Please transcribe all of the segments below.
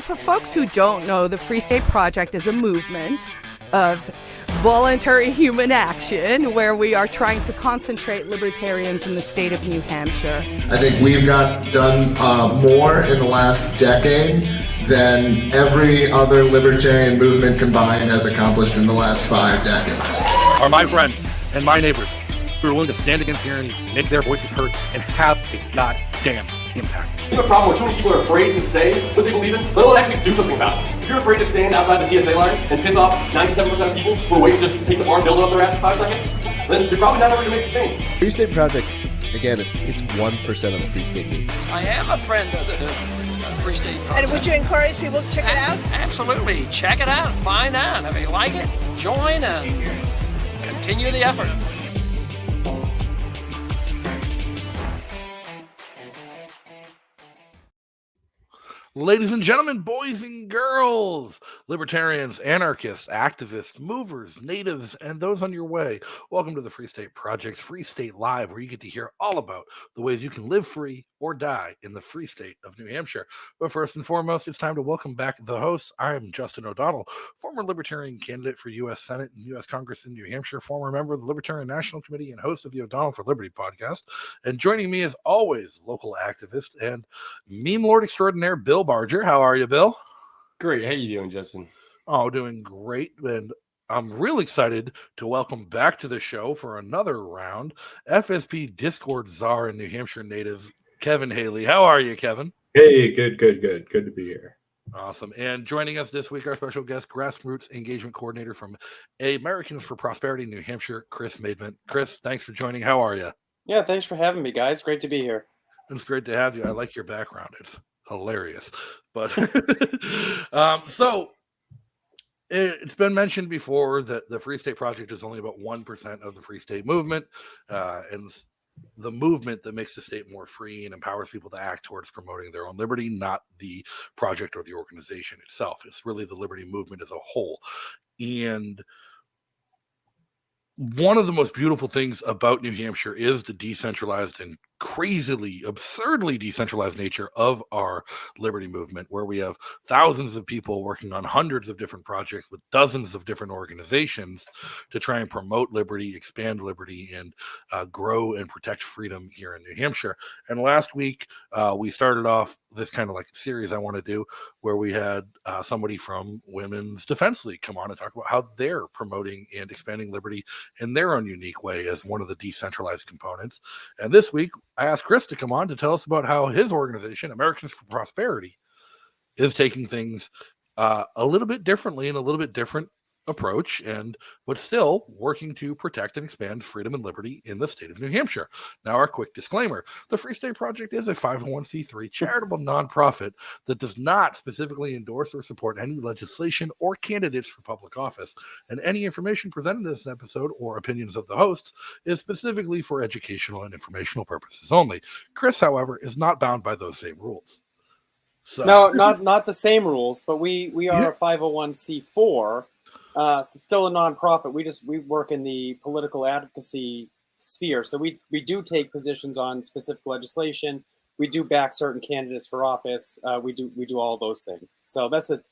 for folks who don't know, the Free State Project is a movement of voluntary human action where we are trying to concentrate libertarians in the state of New Hampshire. I think we've done more in the last decade than every other libertarian movement combined has accomplished in the last 5 decades. Are my friends and my neighbors who are willing to stand against tyranny, make their voices heard, and have a goddamn impact. I have a problem with too many people are afraid to say what they believe in, let alone actually do something about it. If you're afraid to stand outside the TSA line and piss off 97% of people who are waiting to just take the farm builder up their ass in 5 seconds, then you're probably not ever going to make the change. Free State Project, again, it's 1% of the Free State movement. I am a friend of the Free State Project. And would you encourage people to check it out? Absolutely. Check it out. Find out. If you like it, join and continue the effort. Ladies and gentlemen, boys and girls, libertarians, anarchists, activists, movers, natives, and those on your way, welcome to the Free State Project's Free State Live, where you get to hear all about the ways you can live free or die in the free state of New Hampshire. But first and foremost, it's time to welcome back the hosts. I am Justin O'Donnell, former Libertarian candidate for U.S. Senate and U.S. Congress in New Hampshire, former member of the Libertarian National Committee, and host of the O'Donnell for Liberty podcast. And joining me, as always, local activist and meme lord extraordinaire, Bill Barger. How are you, Bill? Great. How you doing, Justin? Oh, doing great. And I'm real excited to welcome back to the show for another round FSP Discord czar and New Hampshire native Kevin Haley. How are you, Kevin? Hey, good. Good to be here. Awesome. And joining us this week, our special guest, Grassroots Engagement Coordinator from Americans for Prosperity, New Hampshire, Chris Maidment. Chris, thanks for joining. How are you? Yeah, thanks for having me, guys. Great to be here. It's great to have you. I like your background. It's hilarious. But so it's been mentioned before that the Free State Project is only about 1% of the Free State movement, and the movement that makes the state more free and empowers people to act towards promoting their own liberty, not the project or the organization itself. It's really the liberty movement as a whole. And one of the most beautiful things about New Hampshire is the decentralized and crazily, absurdly decentralized nature of our liberty movement, where we have thousands of people working on hundreds of different projects with dozens of different organizations to try and promote liberty, expand liberty, and grow and protect freedom here in New Hampshire. And last week, we started off this kind of like series I want to do where we had somebody from Women's Defense League come on and talk about how they're promoting and expanding liberty in their own unique way as one of the decentralized components. And this week, I asked Chris to come on to tell us about how his organization, Americans for Prosperity, is taking things a little bit differently and a little bit different approach, but still working to protect and expand freedom and liberty in the state of New Hampshire. Now, our quick disclaimer: the Free State Project is a 501c3 charitable nonprofit that does not specifically endorse or support any legislation or candidates for public office, and any information presented in this episode or opinions of the hosts is specifically for educational and informational purposes only. Chris, however, is not bound by those same rules. So. No, not the same rules, but we are a 501c4. So still a nonprofit. We work in the political advocacy sphere. So we do take positions on specific legislation. We do back certain candidates for office. We do all those things. So that's the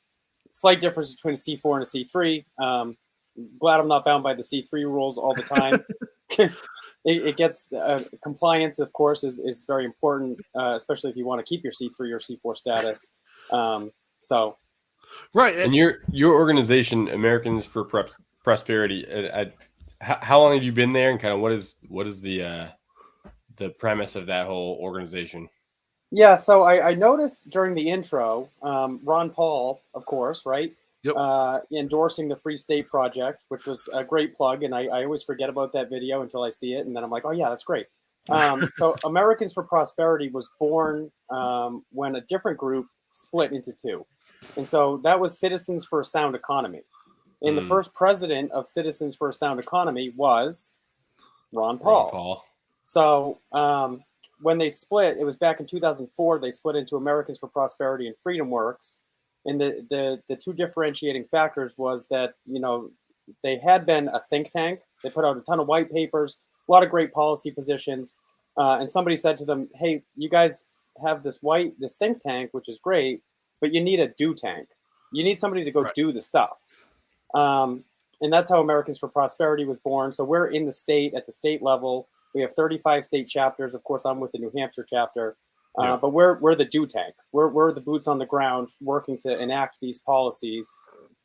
slight difference between a C4 and a C3. Glad I'm not bound by the C3 rules all the time. It gets compliance, of course, is very important, especially if you want to keep your C3 or C4 status. So. Right, and your organization, Americans for Prosperity, how long have you been there, and kind of what is the premise of that whole organization? Yeah, so I noticed during the intro, Ron Paul, of course, right, endorsing the Free State Project, which was a great plug, and I always forget about that video until I see it, and then I'm like, oh yeah, that's great. So Americans for Prosperity was born when a different group split into two. And so that was Citizens for a Sound Economy. And the first president of Citizens for a Sound Economy was Ron Paul. So when they split, it was back in 2004, they split into Americans for Prosperity and Freedom Works. And the two differentiating factors was that, they had been a think tank. They put out a ton of white papers, a lot of great policy positions. And somebody said to them, hey, you guys have this think tank, which is great. but you need a do tank. You need somebody to go do the stuff. And that's how Americans for Prosperity was born. So we're in the state at the state level. We have 35 state chapters. Of course, I'm with the New Hampshire chapter, but we're the do tank. We're the boots on the ground working to enact these policies.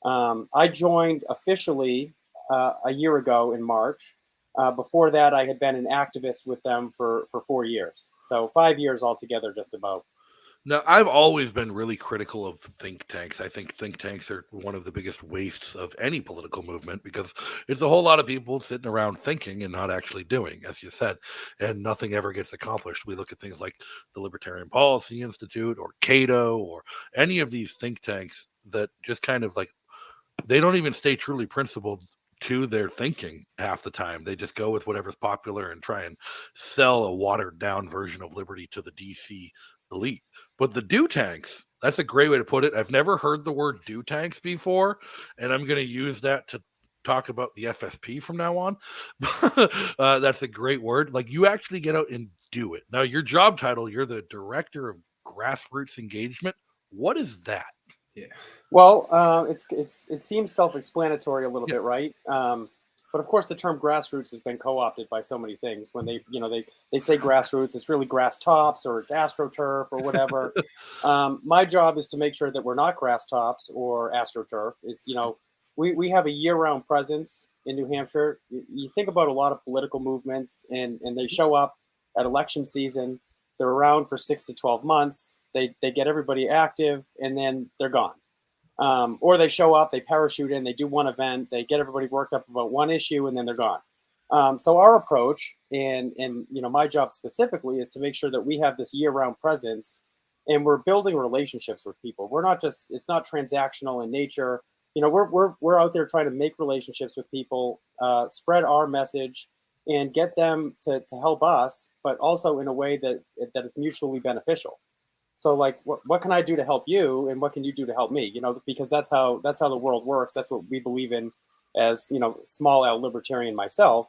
I joined officially a year ago in March. Before that, I had been an activist with them for 4 years. So 5 years altogether, just about. Now, I've always been really critical of think tanks. I think think tanks are one of the biggest wastes of any political movement because it's a whole lot of people sitting around thinking and not actually doing, as you said, and nothing ever gets accomplished. We look at things like the Libertarian Policy Institute or Cato or any of these think tanks that just kind of like, they don't even stay truly principled to their thinking half the time. They just go with whatever's popular and try and sell a watered down version of liberty to the DC elite. But the do tanks, that's a great way to put it. I've never heard the word do tanks before, and I'm going to use that to talk about the FSP from now on. That's a great word. Like, you actually get out and do it. Now, your job title, you're the Director of Grassroots Engagement. What is that? Yeah. Well, it seems self-explanatory a little bit, right? But of course, the term grassroots has been co-opted by so many things. When they say grassroots, it's really grass tops or it's astroturf or whatever. My job is to make sure that we're not grass tops or astroturf. It's, we have a year-round presence in New Hampshire. You think about a lot of political movements, and they show up at election season. They're around for 6 to 12 months. They get everybody active, and then they're gone. Or they show up, they parachute in, they do one event, they get everybody worked up about one issue, and then they're gone. So our approach, and my job specifically, is to make sure that we have this year-round presence, and we're building relationships with people. We're not just, it's not transactional in nature. We're out there trying to make relationships with people, spread our message, and get them to help us, but also in a way that is mutually beneficial. So, like, what can I do to help you, and what can you do to help me? Because that's how the world works. That's what we believe in, as small L libertarian myself.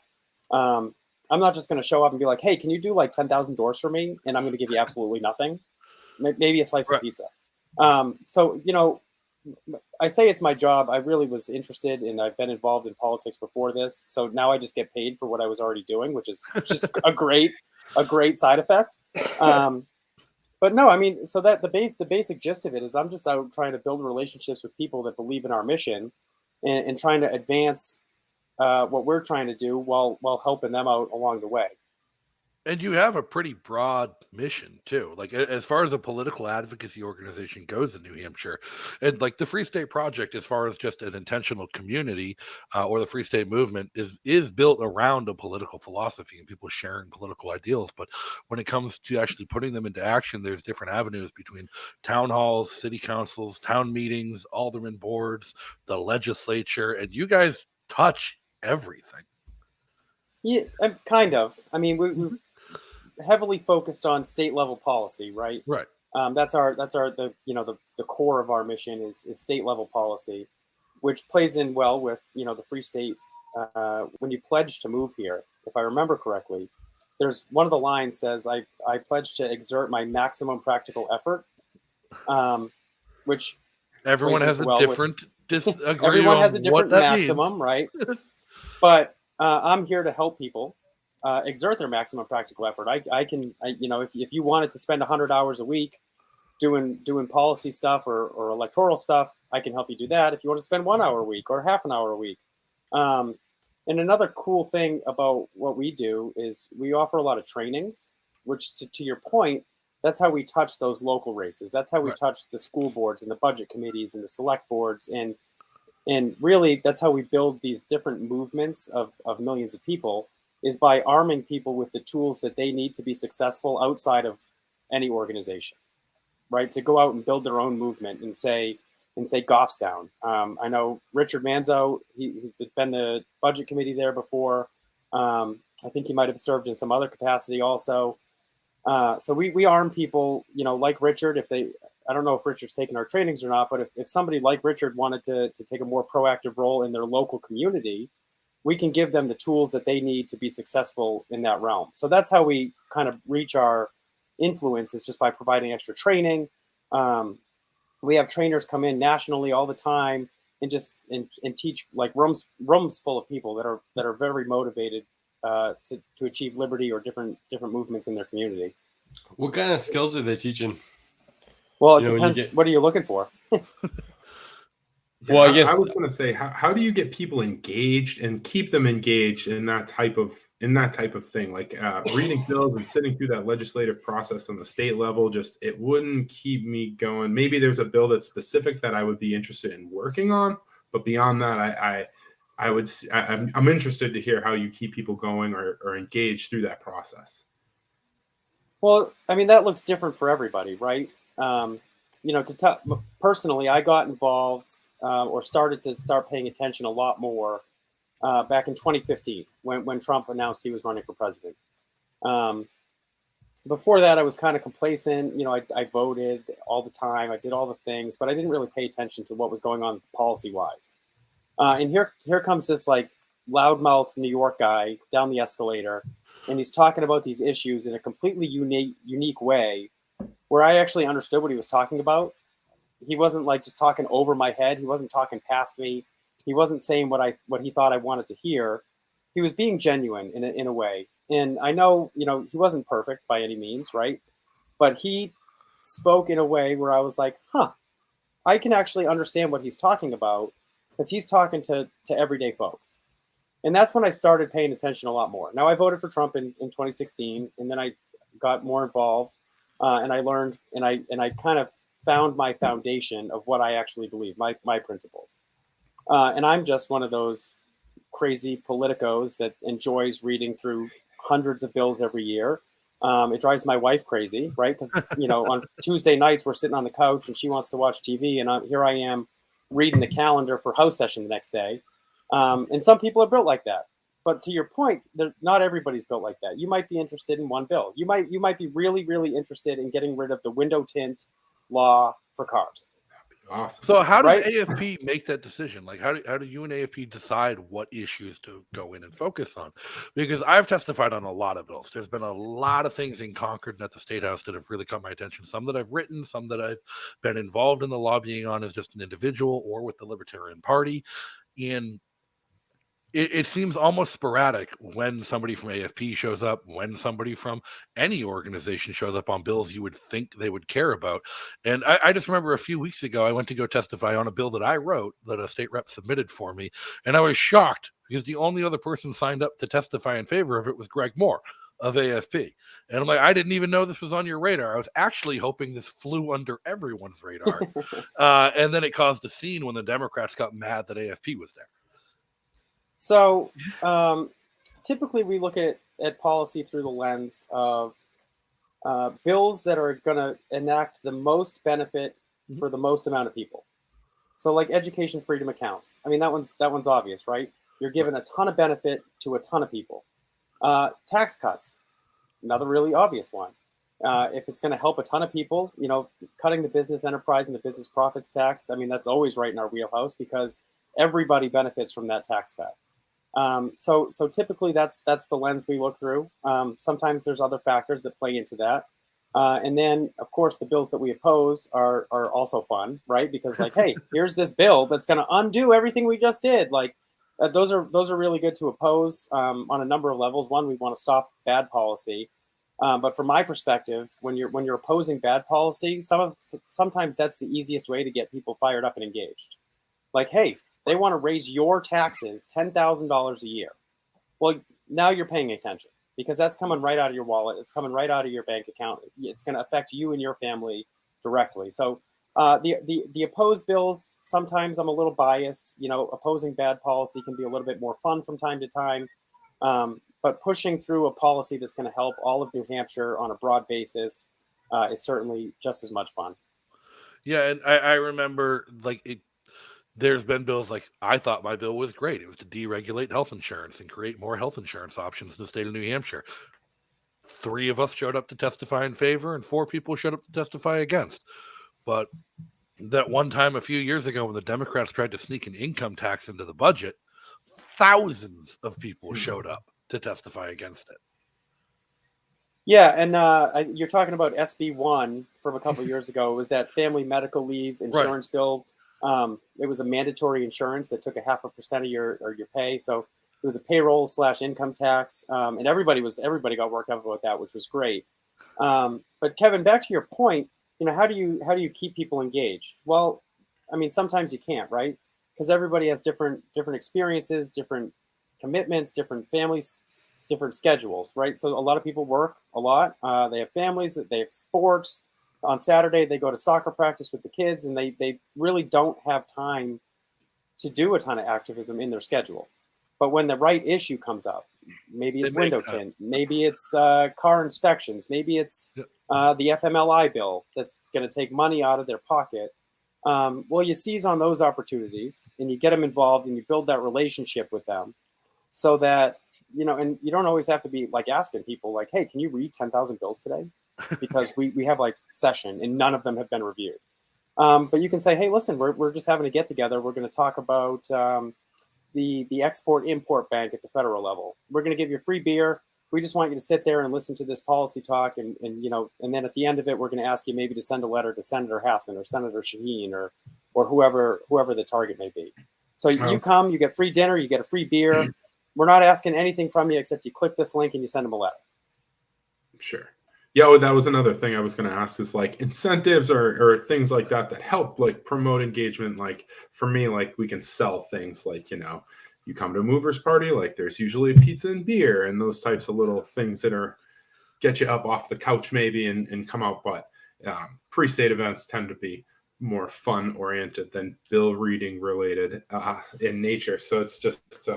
I'm not just going to show up and be like, hey, can you do like 10,000 doors for me? And I'm going to give you absolutely nothing, maybe a slice of pizza. So I say it's my job. I really was interested, and I've been involved in politics before this. So now I just get paid for what I was already doing, which is just a great side effect. But no, I mean, so that the basic gist of it is I'm just out trying to build relationships with people that believe in our mission, and trying to advance what we're trying to do while helping them out along the way. And you have a pretty broad mission too, like as far as a political advocacy organization goes in New Hampshire, and like the Free State Project, as far as just an intentional community, or the Free State Movement is built around a political philosophy and people sharing political ideals. But when it comes to actually putting them into action, there's different avenues between town halls, city councils, town meetings, alderman boards, the legislature, and you guys touch everything. Yeah, kind of. I mean, we heavily focused on state level policy, right? Right. That's the core of our mission is state level policy, which plays in well with the Free State. When you pledge to move here, if I remember correctly, there's one of the lines says I pledge to exert my maximum practical effort, which everyone has a different everyone has a different maximum, right? But I'm here to help people exert their maximum practical effort. I can if you wanted to spend 100 hours a week doing policy stuff or electoral stuff, I can help you do that. If you want to spend 1 hour a week or half an hour a week. And another cool thing about what we do is we offer a lot of trainings, which to your point, that's how we touch those local races. That's how we touch the school boards and the budget committees and the select boards. And really, that's how we build these different movements of millions of people, is by arming people with the tools that they need to be successful outside of any organization, right? To go out and build their own movement and say Goffstown. I know Richard Manzo, he's been the budget committee there before. I think he might have served in some other capacity also. So we arm people, like Richard, I don't know if Richard's taken our trainings or not, but if somebody like Richard wanted to take a more proactive role in their local community, we can give them the tools that they need to be successful in that realm. So that's how we kind of reach our influence, is just by providing extra training. We have trainers come in nationally all the time and just and teach like rooms full of people that are very motivated to achieve liberty or different movements in their community. What kind of skills are they teaching? Well, it depends. What are you looking for? Well, I guess I was going to say, how do you get people engaged and keep them engaged in that type of thing? Like reading bills and sitting through that legislative process on the state level, it wouldn't keep me going. Maybe there's a bill that's specific that I would be interested in working on, but beyond that, I'm interested to hear how you keep people going or engaged through that process. Well, I mean, that looks different for everybody, right? Personally, I got involved or started paying attention a lot more back in 2015 when Trump announced he was running for president. Before that, I was kind of complacent. I voted all the time. I did all the things, but I didn't really pay attention to what was going on policy-wise. And here comes this like loudmouth New York guy down the escalator, and he's talking about these issues in a completely unique way, where I actually understood what he was talking about. He wasn't like just talking over my head. He wasn't talking past me. He wasn't saying what he thought I wanted to hear. He was being genuine in a way. And I know, he wasn't perfect by any means, right? But he spoke in a way where I was like, I can actually understand what he's talking about, because he's talking to everyday folks. And that's when I started paying attention a lot more. Now, I voted for Trump in 2016, and then I got more involved, and I learned, and I kind of found my foundation of what I actually believe, my principles. And I'm just one of those crazy politicos that enjoys reading through hundreds of bills every year. It drives my wife crazy, right? Because, on Tuesday nights, we're sitting on the couch and she wants to watch TV. And here I am reading the calendar for House session the next day. And some people are built like that. But to your point, not everybody's built like that. You might be interested in one bill. You might be really, really interested in getting rid of the window tint law for cars. Awesome. So how does AFP make that decision? Like, how do you and AFP decide what issues to go in and focus on? Because I've testified on a lot of bills. There's been a lot of things in Concord and at the State House that have really caught my attention. Some that I've written, some that I've been involved in the lobbying on as just an individual or with the Libertarian Party. And it seems almost sporadic when somebody from AFP shows up, when somebody from any organization shows up on bills you would think they would care about. And I just remember a few weeks ago, I went to go testify on a bill that I wrote that a state rep submitted for me. And I was shocked because the only other person signed up to testify in favor of it was Greg Moore of AFP. And I'm like, I didn't even know this was on your radar. I was actually hoping this flew under everyone's radar. And then it caused a scene when the Democrats got mad that AFP was there. So typically we look at policy through the lens of bills that are going to enact the most benefit for the most amount of people. So like education freedom accounts. I mean, that one's obvious, right? You're giving a ton of benefit to a ton of people. Tax cuts, another really obvious one. If it's going to help a ton of people, cutting the business enterprise and the business profits tax, I mean, that's always right in our wheelhouse because everybody benefits from that tax cut. So typically that's the lens we look through. Sometimes there's other factors that play into that. And then of course the bills that we oppose are also fun, right? Because like, hey, here's this bill that's going to undo everything we just did. Like those are really good to oppose on a number of levels. One, we want to stop bad policy. But from my perspective, when you're opposing bad policy, sometimes that's the easiest way to get people fired up and engaged. Like, hey, they want to raise your taxes $10,000 a year. Well, now you're paying attention because that's coming right out of your wallet. It's coming right out of your bank account. It's going to affect you and your family directly. So the opposed bills, sometimes I'm a little biased. Opposing bad policy can be a little bit more fun from time to time. But pushing through a policy that's going to help all of New Hampshire on a broad basis is certainly just as much fun. Yeah, and I remember there's been bills like I thought my bill was great. It was to deregulate health insurance and create more health insurance options in the state of New Hampshire. 3 of us showed up to testify in favor and 4 people showed up to testify against. But that one time a few years ago when the Democrats tried to sneak an income tax into the budget, thousands of people showed up to testify against it. Yeah, and you're talking about SB1 from a couple of years ago. It was that family medical leave insurance bill. It was a mandatory insurance that took 0.5% of your pay. So it was a payroll / income tax, and everybody got worked up about that, which was great. But Kevin, back to your point, how do you keep people engaged? Well, I mean, sometimes you can't, right? Because everybody has different experiences, different commitments, different families, different schedules, right? So a lot of people work a lot. They have families, they have sports. On Saturday, they go to soccer practice with the kids, and they really don't have time to do a ton of activism in their schedule. But when the right issue comes up, maybe it's window tint, maybe it's car inspections, maybe it's the FMLI bill that's going to take money out of their pocket. Well, you seize on those opportunities and you get them involved and you build that relationship with them so that, and you don't always have to be like asking people like, hey, can you read 10,000 bills today? Because we have like session and none of them have been reviewed. But you can say, hey, listen, we're just having a get together. We're going to talk about the Export-Import Bank at the federal level. We're going to give you a free beer. We just want you to sit there and listen to this policy talk. And then at the end of it, we're going to ask you maybe to send a letter to Senator Hassan or Senator Shaheen or whoever the target may be. So you come, you get free dinner, you get a free beer. We're not asking anything from you except you click this link and you send them a letter. Sure. Yeah, well, that was another thing I was going to ask is like incentives or things like that help like promote engagement. Like for me, like we can sell things like, you come to a movers party, like there's usually pizza and beer and those types of little things that get you up off the couch maybe and come out. But pre-state events tend to be more fun oriented than bill reading related in nature. So it's just,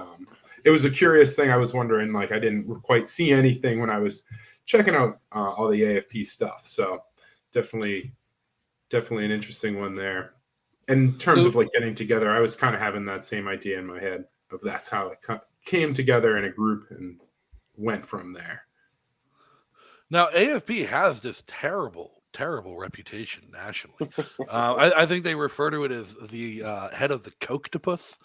it was a curious thing. I was wondering, like, I didn't quite see anything when I was checking out all the AFP stuff. So definitely an interesting one there. In terms of like getting together, I was kind of having that same idea in my head of that's how it came together in a group and went from there. Now, AFP has this terrible reputation nationally. I think they refer to it as the head of the coctopus,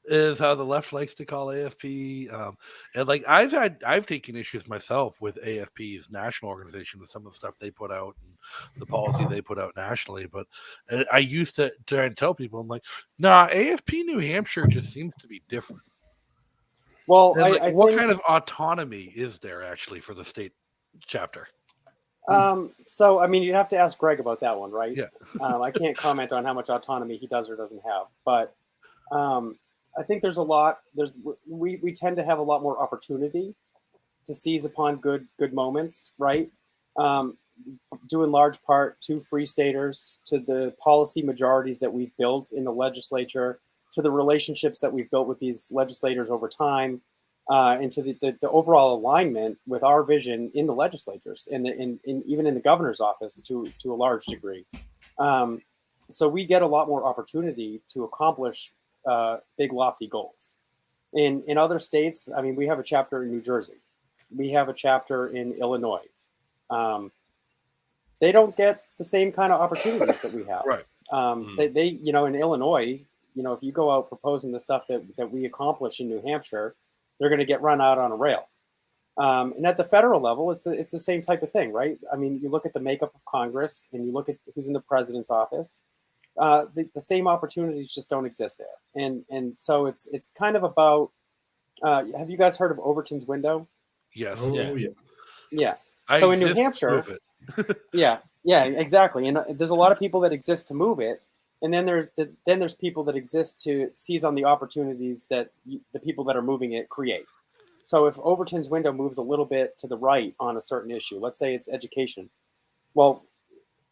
is how the left likes to call AFP. And like I've taken issues myself with AFP's national organization, with some of the stuff they put out and the policy they put out nationally. But I used to try and tell people, I'm like, nah, AFP New Hampshire just seems to be different. Well, what kind of autonomy is there actually for the state chapter? So, I mean, you'd have to ask Greg about that one, right? Yeah. I can't comment on how much autonomy he does or doesn't have, but I think there's a lot. We tend to have a lot more opportunity to seize upon good moments, right? Due in large part to free staters, to the policy majorities that we've built in the legislature, to the relationships that we've built with these legislators over time, and to the overall alignment with our vision in the legislatures and even in the governor's office to a large degree. So we get a lot more opportunity to accomplish big, lofty goals. In other states, I mean, we have a chapter in New Jersey. We have a chapter in Illinois. They don't get the same kind of opportunities that we have. Right. They in Illinois, if you go out proposing the stuff that we accomplish in New Hampshire, they're going to get run out on a rail. And at the federal level, it's the same type of thing, right? I mean, you look at the makeup of Congress and you look at who's in the president's office. The same opportunities just don't exist there, and so it's kind of about. Have you guys heard of Overton's window? Yes. Yeah. So in New Hampshire, yeah, exactly. And there's a lot of people that exist to move it, and then there's people that exist to seize on the opportunities that the people that are moving it create. So if Overton's window moves a little bit to the right on a certain issue, let's say it's education, well,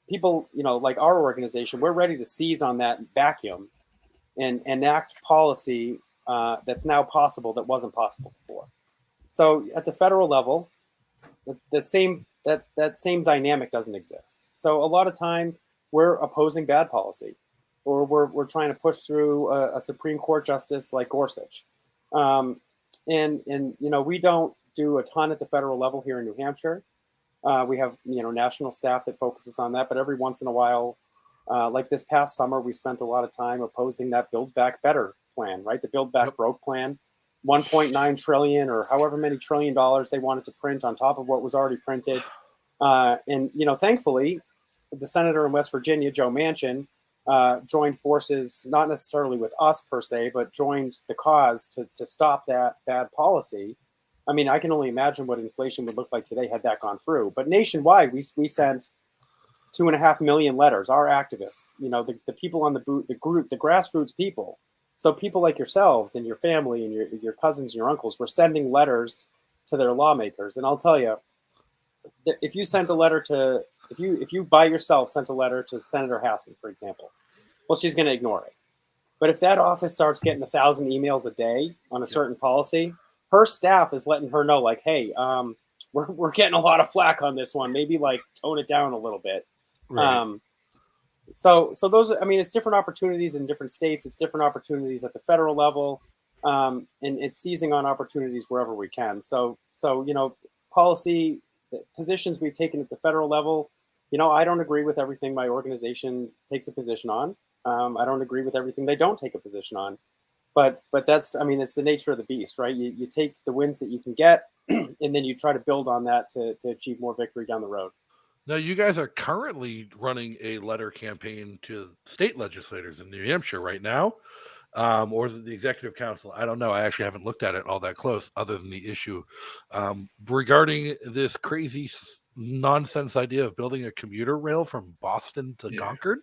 people, like our organization, we're ready to seize on that vacuum and enact policy that's now possible that wasn't possible before. So at the federal level, that same dynamic doesn't exist. So a lot of time we're opposing bad policy, or we're trying to push through a Supreme Court justice like Gorsuch. And we don't do a ton at the federal level here in New Hampshire. We have national staff that focuses on that, but every once in a while, like this past summer, we spent a lot of time opposing that Build Back Better plan, right? The Build Back Broke plan, 1.9 trillion or however many $1 trillion they wanted to print on top of what was already printed. And thankfully, the senator in West Virginia, Joe Manchin, joined forces, not necessarily with us per se, but joined the cause to stop that bad policy. I mean, I can only imagine what inflation would look like today had that gone through. But nationwide, we sent 2.5 million letters. Our activists, the people on the boot, the group, the grassroots people. So people like yourselves and your family and your cousins and your uncles were sending letters to their lawmakers. And I'll tell you, if you sent a letter to, if you by yourself sent a letter to Senator Hassan, for example, well, she's going to ignore it. But if that office starts getting 1,000 emails a day on a certain policy, her staff is letting her know, like, hey, we're getting a lot of flack on this one. Maybe like tone it down a little bit. Right. So those, I mean, it's different opportunities in different states. It's different opportunities at the federal level, and it's seizing on opportunities wherever we can. So policy positions we've taken at the federal level, I don't agree with everything my organization takes a position on. I don't agree with everything they don't take a position on. But that's, I mean, it's the nature of the beast, right? You take the wins that you can get, and then you try to build on that to achieve more victory down the road. Now, you guys are currently running a letter campaign to state legislators in New Hampshire right now, or is it the executive council? I don't know. I actually haven't looked at it all that close, other than the issue regarding this crazy nonsense idea of building a commuter rail from Boston to Concord.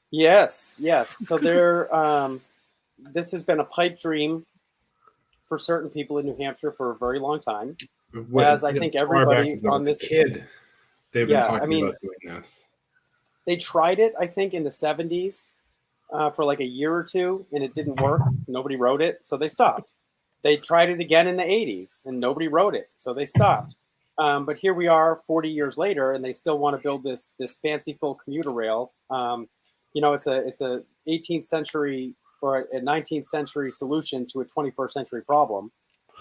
Yes. So this has been a pipe dream for certain people in New Hampshire for a very long time. As I think everybody on this kid, they've been talking about doing this. They tried it, I think, in the 70s for like a year or two, and it didn't work. Nobody wrote it, so they stopped. They tried it again in the 80s, and nobody wrote it, so they stopped. But here we are 40 years later, and they still want to build this fanciful commuter rail. It's a 18th century or a 19th century solution to a 21st century problem.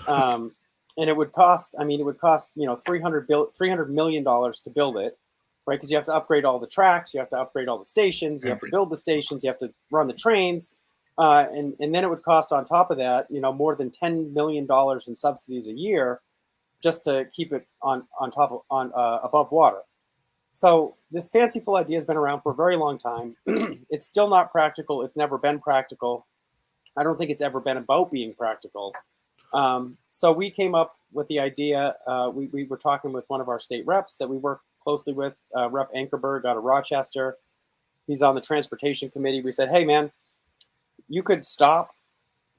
And it would cost, $300 million to build it, right? Because you have to upgrade all the tracks, you have to upgrade all the stations, you have to build the stations, you have to run the trains. And then it would cost on top of that, more than $10 million in subsidies a year just to keep it above water. So this fanciful idea has been around for a very long time. It's still not practical. It's never been practical. I don't think it's ever been about being practical. So we came up with the idea. We were talking with one of our state reps that we work closely with, Rep. Ankerberg out of Rochester. He's on the transportation committee. We said, hey, man, you could stop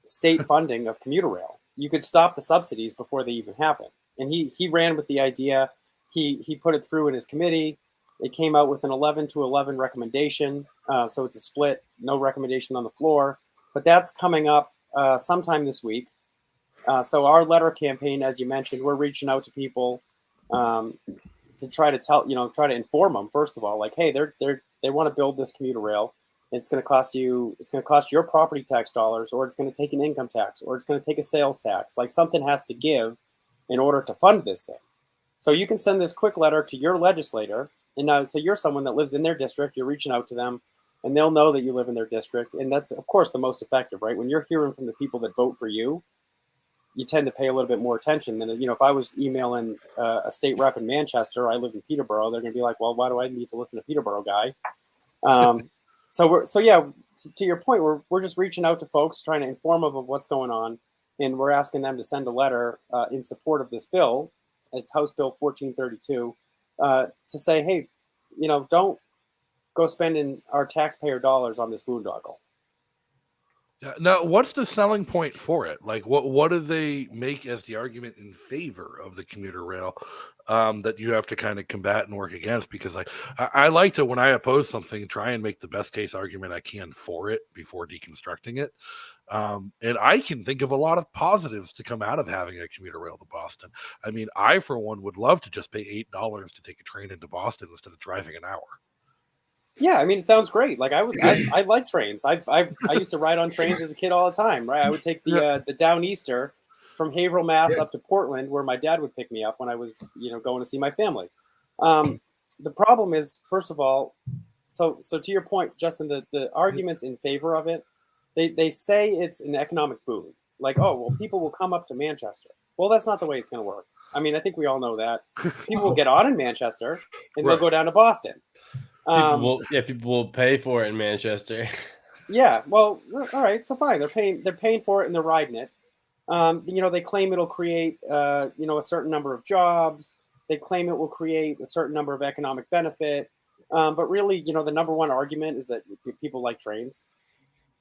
state funding of commuter rail. You could stop the subsidies before they even happen. And he ran with the idea. He put it through in his committee. It came out with an 11-11 recommendation. So it's a split, no recommendation on the floor. But that's coming up sometime this week. So our letter campaign, as you mentioned, we're reaching out to people to try to inform them, first of all, like, hey, they want to build this commuter rail. It's going to cost your property tax dollars, or it's going to take an income tax, or it's going to take a sales tax. Like, something has to give in order to fund this thing. So you can send this quick letter to your legislator. And so you're someone that lives in their district, you're reaching out to them, and they'll know that you live in their district. And that's, of course, the most effective, right? When you're hearing from the people that vote for you, you tend to pay a little bit more attention than, if I was emailing a state rep in Manchester, I live in Peterborough, they're going to be like, well, why do I need to listen to Peterborough guy? To your point, we're just reaching out to folks, trying to inform them of what's going on. And we're asking them to send a letter in support of this bill. It's House Bill 1432, to say, hey, don't go spending our taxpayer dollars on this boondoggle. Now, what's the selling point for it? Like, what do they make as the argument in favor of the commuter rail that you have to kind of combat and work against? Because I like to, when I oppose something, try and make the best case argument I can for it before deconstructing it. And I can think of a lot of positives to come out of having a commuter rail to Boston. I mean, I, for one, would love to just pay $8 to take a train into Boston instead of driving an hour. Yeah, I mean, it sounds great. Like, I like trains. I used to ride on trains as a kid all the time, right? I would take the Downeaster from Haverhill, Mass, up to Portland, where my dad would pick me up when I was, going to see my family. The problem is, first of all, so to your point, Justin, the arguments in favor of it, they say it's an economic boon. Like, oh, well, people will come up to Manchester. Well, that's not the way it's going to work. I mean, I think we all know that. People will get on in Manchester and Right. they'll go down to Boston. People will pay for it in Manchester. Yeah, well, all right, so fine. They're paying for it and they're riding it. They claim it'll create a certain number of jobs. They claim it will create a certain number of economic benefit. But really, the number one argument is that people like trains.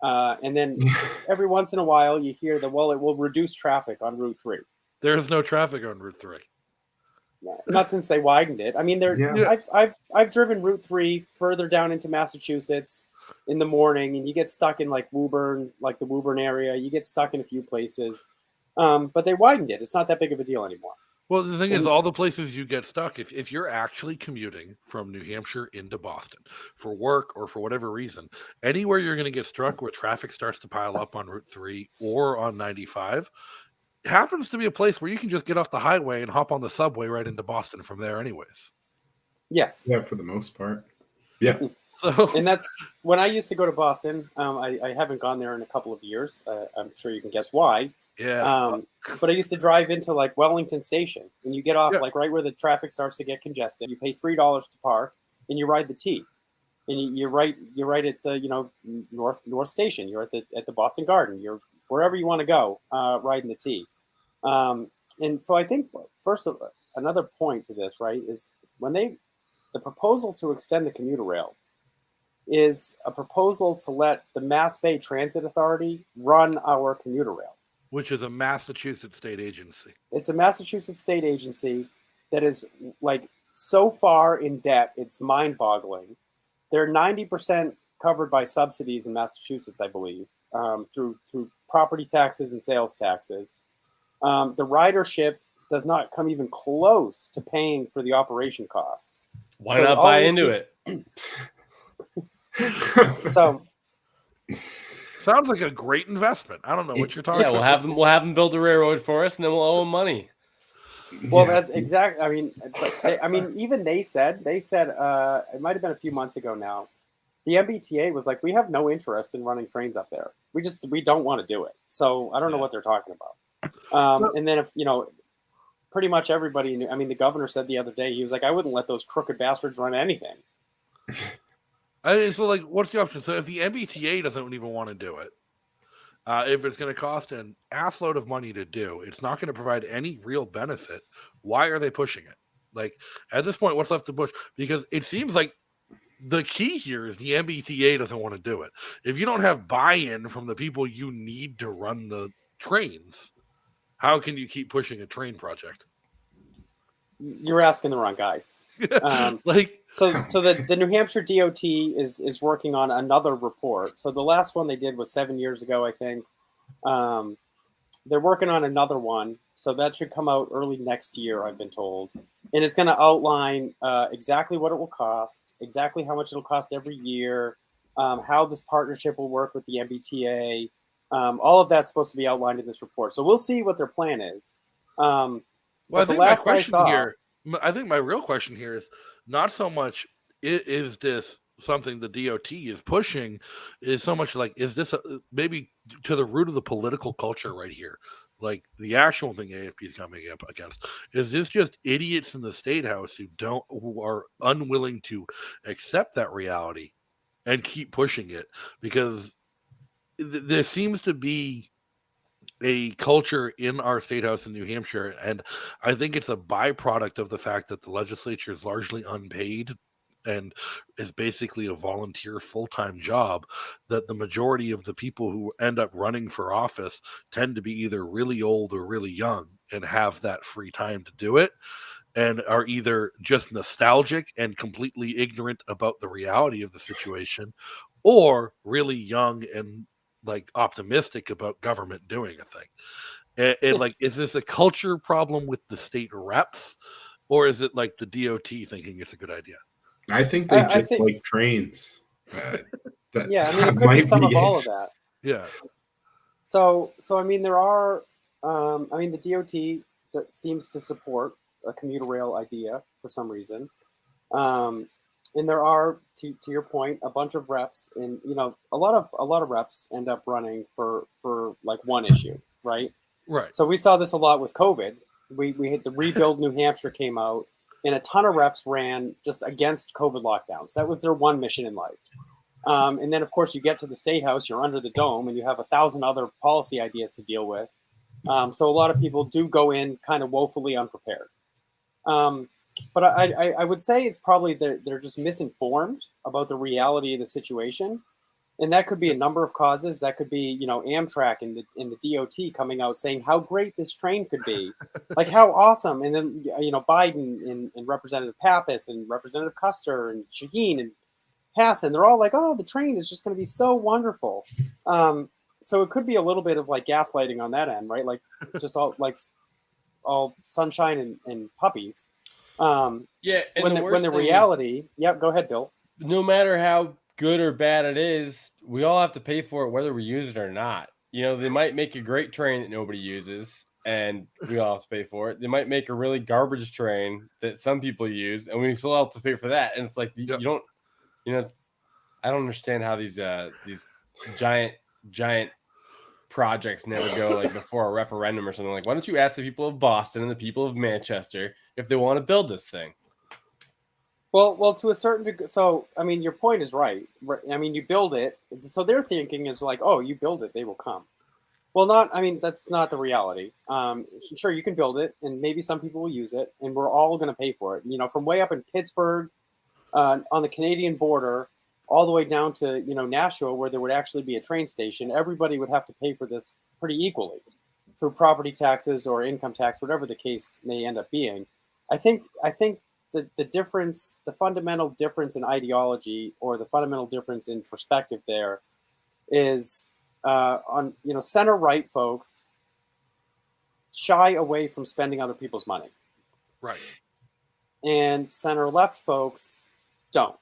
And then every once in a while you hear that, well, it will reduce traffic on Route 3. There's no traffic on Route 3. Not since they widened it. I mean, I've driven Route 3 further down into Massachusetts in the morning, and you get stuck in like Woburn, like the Woburn area. You get stuck in a few places, but they widened it. It's not that big of a deal anymore. Well, the thing is, all the places you get stuck, if you're actually commuting from New Hampshire into Boston for work or for whatever reason, anywhere you're going to get struck where traffic starts to pile up on Route 3 or on 95 happens to be a place where you can just get off the highway and hop on the subway right into Boston from there anyways. Yes. Yeah, for the most part. Yeah. So, and that's when I used to go to Boston. I haven't gone there in a couple of years. I'm sure you can guess why. Yeah. But I used to drive into like Wellington Station, and you get off like right where the traffic starts to get congested. You pay $3 to park, and you ride the T, and you're right at the North Station. You're at the Boston Garden. You're wherever you want to go, riding the T. And so I think another point to this, right, is when the proposal to extend the commuter rail is a proposal to let the Mass Bay Transit Authority run our commuter rail. Which is a Massachusetts state agency. It's a Massachusetts state agency that is like so far in debt, it's mind-boggling. They're 90% covered by subsidies in Massachusetts, I believe, through property taxes and sales taxes. The ridership does not come even close to paying for the operation costs. Why not buy into it? So sounds like a great investment. I don't know what you're talking about. Yeah, we'll have them build a railroad for us, and then we'll owe them money. Well, that's exactly. I mean, even they said it might have been a few months ago now. The MBTA was like, we have no interest in running trains up there. We don't want to do it. So I don't know what they're talking about. And then if pretty much everybody knew. I mean, the governor said the other day, he was like, I wouldn't let those crooked bastards run anything. So, like, what's the option? So, if the MBTA doesn't even want to do it, if it's going to cost an assload of money to do, it's not going to provide any real benefit. Why are they pushing it? Like, at this point, what's left to push? Because it seems like the key here is the MBTA doesn't want to do it. If you don't have buy-in from the people you need to run the trains, how can you keep pushing a train project? You're asking the wrong guy. So the New Hampshire DOT is working on another report. So the last one they did was 7 years ago, I think. They're working on another one, so that should come out early next year, I've been told. And it's going to outline exactly what it will cost, exactly how much it'll cost every year, how this partnership will work with the MBTA. All of that's supposed to be outlined in this report. So we'll see what their plan is. Well, I think my real question here is not so much is this something the DOT is pushing, is so much like, is this maybe to the root of the political culture right here? Like the actual thing AFP is coming up against. Is this just idiots in the state house who are unwilling to accept that reality and keep pushing it? Because there seems to be a culture in our state house in New Hampshire, and I think it's a byproduct of the fact that the legislature is largely unpaid and is basically a volunteer full-time job, that the majority of the people who end up running for office tend to be either really old or really young and have that free time to do it, and are either just nostalgic and completely ignorant about the reality of the situation, or really young and like optimistic about government doing a thing. And like, is this a culture problem with the state reps, or is it like the DOT thinking it's a good idea? I think they like trains. Yeah, I mean, it could be some of all of that. Yeah. So I mean, there are. I mean, the DOT that seems to support a commuter rail idea for some reason. And there are, to your point, a bunch of reps, and a lot of reps end up running for like one issue, right? Right. So we saw this a lot with COVID. we had the Rebuild New Hampshire came out, and a ton of reps ran just against COVID lockdowns. That was their one mission in life. And then, of course, you get to the State House, you're under the dome, and you have 1,000 other policy ideas to deal with. So a lot of people do go in kind of woefully unprepared. But I would say it's probably they're just misinformed about the reality of the situation. And that could be a number of causes. That could be, Amtrak and the DOT coming out saying how great this train could be, like how awesome. And then, Biden and Representative Pappas and Representative Custer and Shaheen and Hassan, they're all like, oh, the train is just going to be so wonderful. So it could be a little bit of like gaslighting on that end, right? Like just all sunshine and puppies. And when the reality, go ahead, Bill. No matter how good or bad it is, we all have to pay for it whether we use it or not. They might make a great train that nobody uses and we all have to pay for it. They might make a really garbage train that some people use and we still have to pay for that. And it's like you don't, I don't understand how these giant projects never go like before a referendum or something. Like, why don't you ask the people of Boston and the people of Manchester if they want to build this thing? Well, to a certain degree. So, I mean, your point is right. I mean, you build it. So their thinking is like, oh, you build it, they will come. Well, that's not the reality. Sure, you can build it, and maybe some people will use it, and we're all going to pay for it. From way up in Pittsburgh, on the Canadian border, all the way down to, Nashua, where there would actually be a train station, everybody would have to pay for this pretty equally through property taxes or income tax, whatever the case may end up being. I think the difference, the fundamental difference in ideology or the fundamental difference in perspective there is on, center right folks shy away from spending other people's money. Right. And center left folks don't.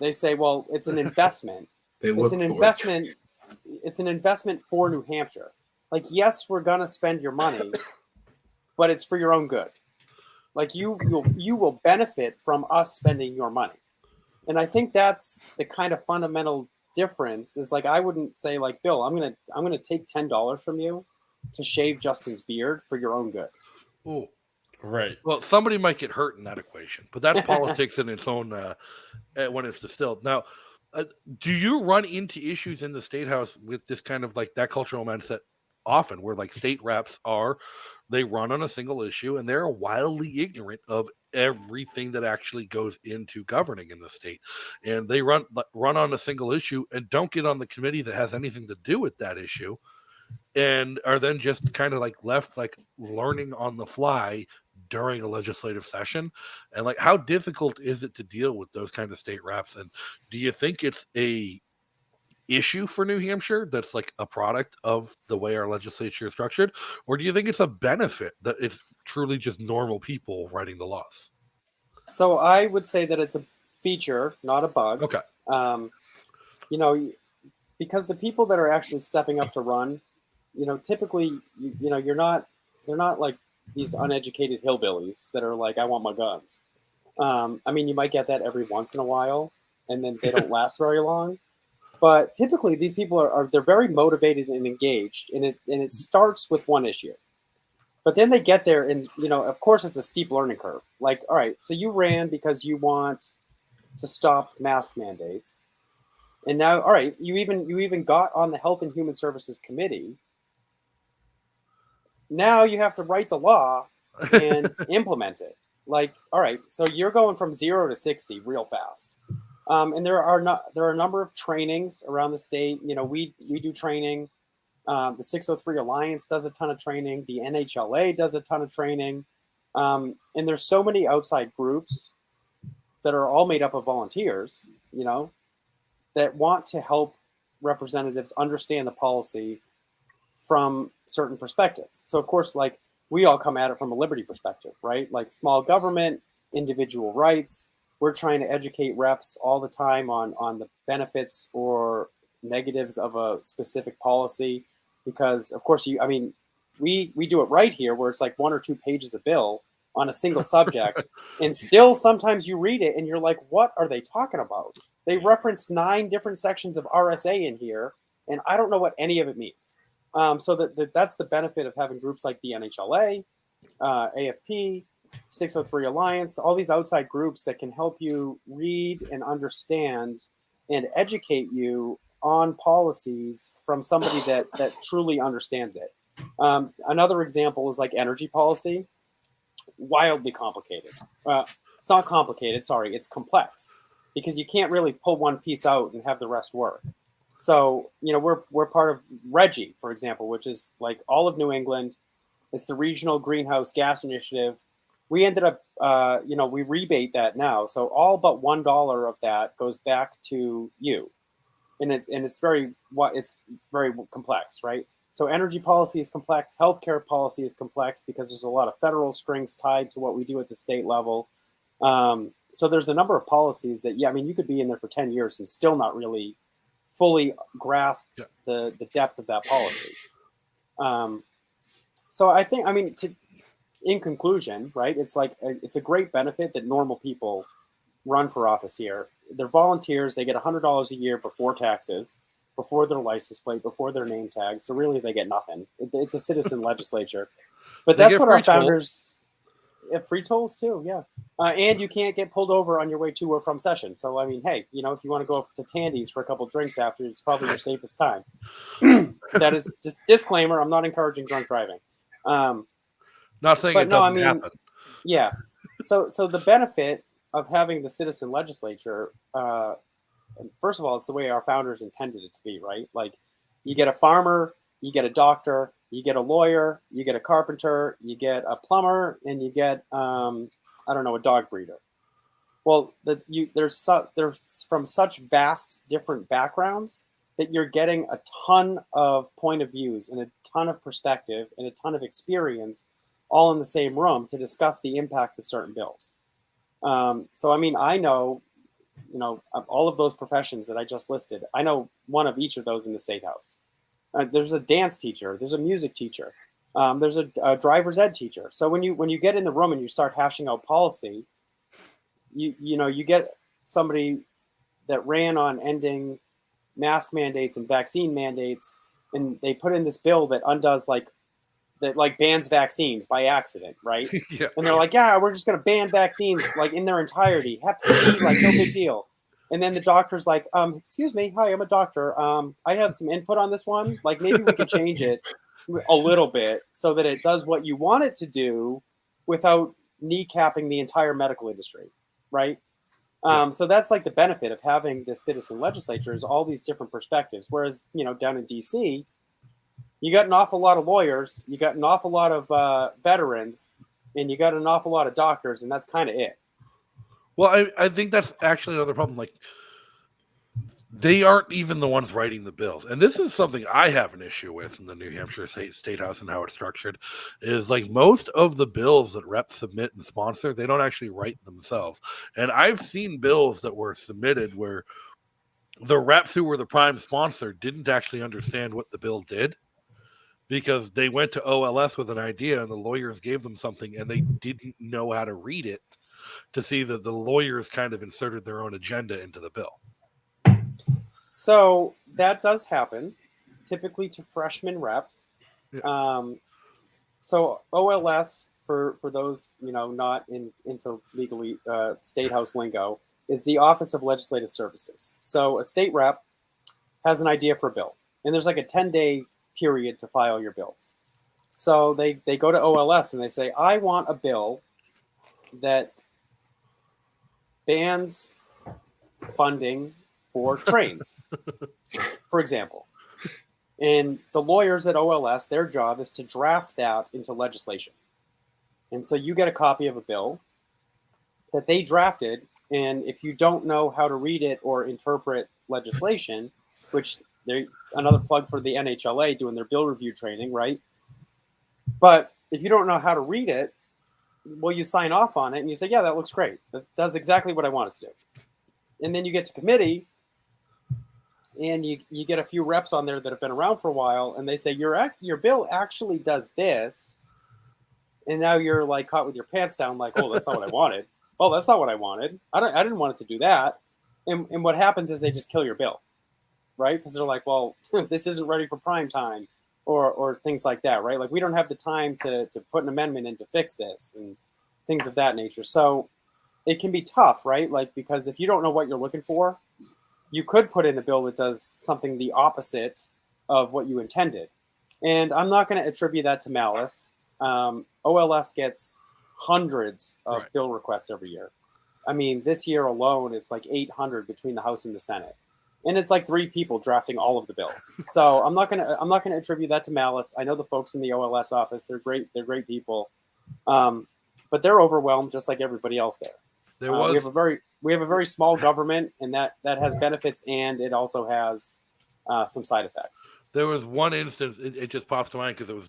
They say, well, it's an investment. It's an investment for New Hampshire. Like, yes, we're going to spend your money, but it's for your own good. Like you will benefit from us spending your money. And I think that's the kind of fundamental difference is like, I wouldn't say like, Bill, I'm going to take $10 from you to shave Justin's beard for your own good. Oh, right. Well, somebody might get hurt in that equation, but that's politics in its own, when it's distilled. Now, do you run into issues in the State House with this kind of like that cultural mindset often where like state reps they run on a single issue and they're wildly ignorant of everything that actually goes into governing in the state, and they run on a single issue and don't get on the committee that has anything to do with that issue, and are then just kind of like left like learning on the fly during a legislative session. And like, how difficult is it to deal with those kind of state reps? And do you think it's a issue for New Hampshire that's like a product of the way our legislature is structured, or do you think it's a benefit that it's truly just normal people writing the laws? So I would say that it's a feature, not a bug. Okay. Because the people that are actually stepping up to run, typically, they're not like these uneducated hillbillies that are like, I want my guns. I mean, you might get that every once in a while, and then they don't last very long. But typically, these people they're very motivated and engaged, and it starts with one issue. But then they get there, and of course, it's a steep learning curve. Like, all right, so you ran because you want to stop mask mandates, and now, all right, you even got on the Health and Human Services Committee. Now you have to write the law and implement it. Like, all right, so you're going from 0 to 60 real fast. And there are a number of trainings around the state. We do training. The 603 Alliance does a ton of training. The NHLA does a ton of training. And there's so many outside groups that are all made up of volunteers, that want to help representatives understand the policy from certain perspectives. So of course, like, we all come at it from a liberty perspective, right? Like small government, individual rights. We're trying to educate reps all the time on the benefits or negatives of a specific policy, because of course we do it right here where it's like 1 or 2 pages of bill on a single subject, and still sometimes you read it and you're like, what are they talking about? They referenced 9 different sections of RSA in here, and I don't know what any of it means. So that's the benefit of having groups like the NHLA AFP, 603 Alliance, all these outside groups that can help you read and understand and educate you on policies from somebody that truly understands it. Another example is like energy policy. Wildly complicated. It's not complicated, sorry, it's complex, because you can't really pull one piece out and have the rest work. So, we're part of RGGI, for example, which is like all of New England. It's the Regional Greenhouse Gas Initiative. We ended up, we rebate that now. So all but $1 of that goes back to you. And it's very complex, right? So energy policy is complex. Healthcare policy is complex because there's a lot of federal strings tied to what we do at the state level. So there's a number of policies that, you could be in there for 10 years and still not really fully grasp the depth of that policy. So I think, in conclusion, right, it's like it's a great benefit that normal people run for office here. They're volunteers. They get $100 a year before taxes, before their license plate, before their name tag. So really, they get nothing. It's a citizen legislature. But that's what our founders have free tolls too. Yeah. And you can't get pulled over on your way to or from session. So, hey, if you want to go to Tandy's for a couple drinks after, it's probably your safest time. That is just disclaimer. I'm not encouraging drunk driving. Not saying it doesn't happen. Yeah. So the benefit of having the citizen legislature, first of all, it's the way our founders intended it to be, right? Like, you get a farmer, you get a doctor, you get a lawyer, you get a carpenter, you get a plumber, and you get a dog breeder. Well, there's from such vast different backgrounds that you're getting a ton of point of views and a ton of perspective and a ton of experience all in the same room to discuss the impacts of certain bills. So, I know, all of those professions that I just listed, I know one of each of those in the State House. There's a dance teacher, there's a music teacher, there's a driver's ed teacher. So when you get in the room and you start hashing out policy, you get somebody that ran on ending mask mandates and vaccine mandates, and they put in this bill that undoes that bans vaccines by accident, right? Yeah. And they're like, yeah, we're just going to ban vaccines in their entirety. Hep C, no big deal. And then the doctor's like, excuse me, hi, I'm a doctor. I have some input on this one. Maybe we can change it a little bit so that it does what you want it to do without kneecapping the entire medical industry, right? So that's the benefit of having this citizen legislature is all these different perspectives. Whereas, down in DC, you got an awful lot of lawyers, you got an awful lot of veterans, and you got an awful lot of doctors, and that's kind of it. Well, I think that's actually another problem. They aren't even the ones writing the bills. And this is something I have an issue with in the New Hampshire State House and how it's structured, is most of the bills that reps submit and sponsor, they don't actually write themselves. And I've seen bills that were submitted where the reps who were the prime sponsor didn't actually understand what the bill did, because they went to OLS with an idea and the lawyers gave them something and they didn't know how to read it to see that the lawyers kind of inserted their own agenda into the bill. So that does happen, typically to freshman reps. Yeah. So OLS, for those not into legally State House lingo, is the Office of Legislative Services. So a state rep has an idea for a bill, and there's a 10-day period to file your bills. So they go to OLS and they say, I want a bill that bans funding for trains, for example. And the lawyers at OLS, their job is to draft that into legislation. And so you get a copy of a bill that they drafted, and if you don't know how to read it or interpret legislation, which they're another plug for the NHLA doing their bill review training, right? But if you don't know how to read it, well, you sign off on it and you say, yeah, that looks great. That does exactly what I want it to do. And then you get to committee and you get a few reps on there that have been around for a while, and they say, your bill actually does this. And now you're caught with your pants down, oh, that's not what I wanted. Oh, that's not what I wanted. I didn't want it to do that. And what happens is they just kill your bill, right? Because they're like, well, this isn't ready for prime time. or things like that, right? Like we don't have the time to put an amendment in to fix this and things of that nature. So it can be tough, right? Like, because if you don't know what you're looking for, you could put in a bill that does something the opposite of what you intended. And I'm not going to attribute that to malice. OLS gets hundreds of bill requests every year. I mean, this year alone, it's like 800 between the House and the Senate. And it's like 3 people drafting all of the bills. So I'm not gonna attribute that to malice. I know the folks in the OLS office; they're great. They're great people, but they're overwhelmed just like everybody else there. We have a very small government, and that has benefits, and it also has some side effects. There was one instance, it just pops to mind because it was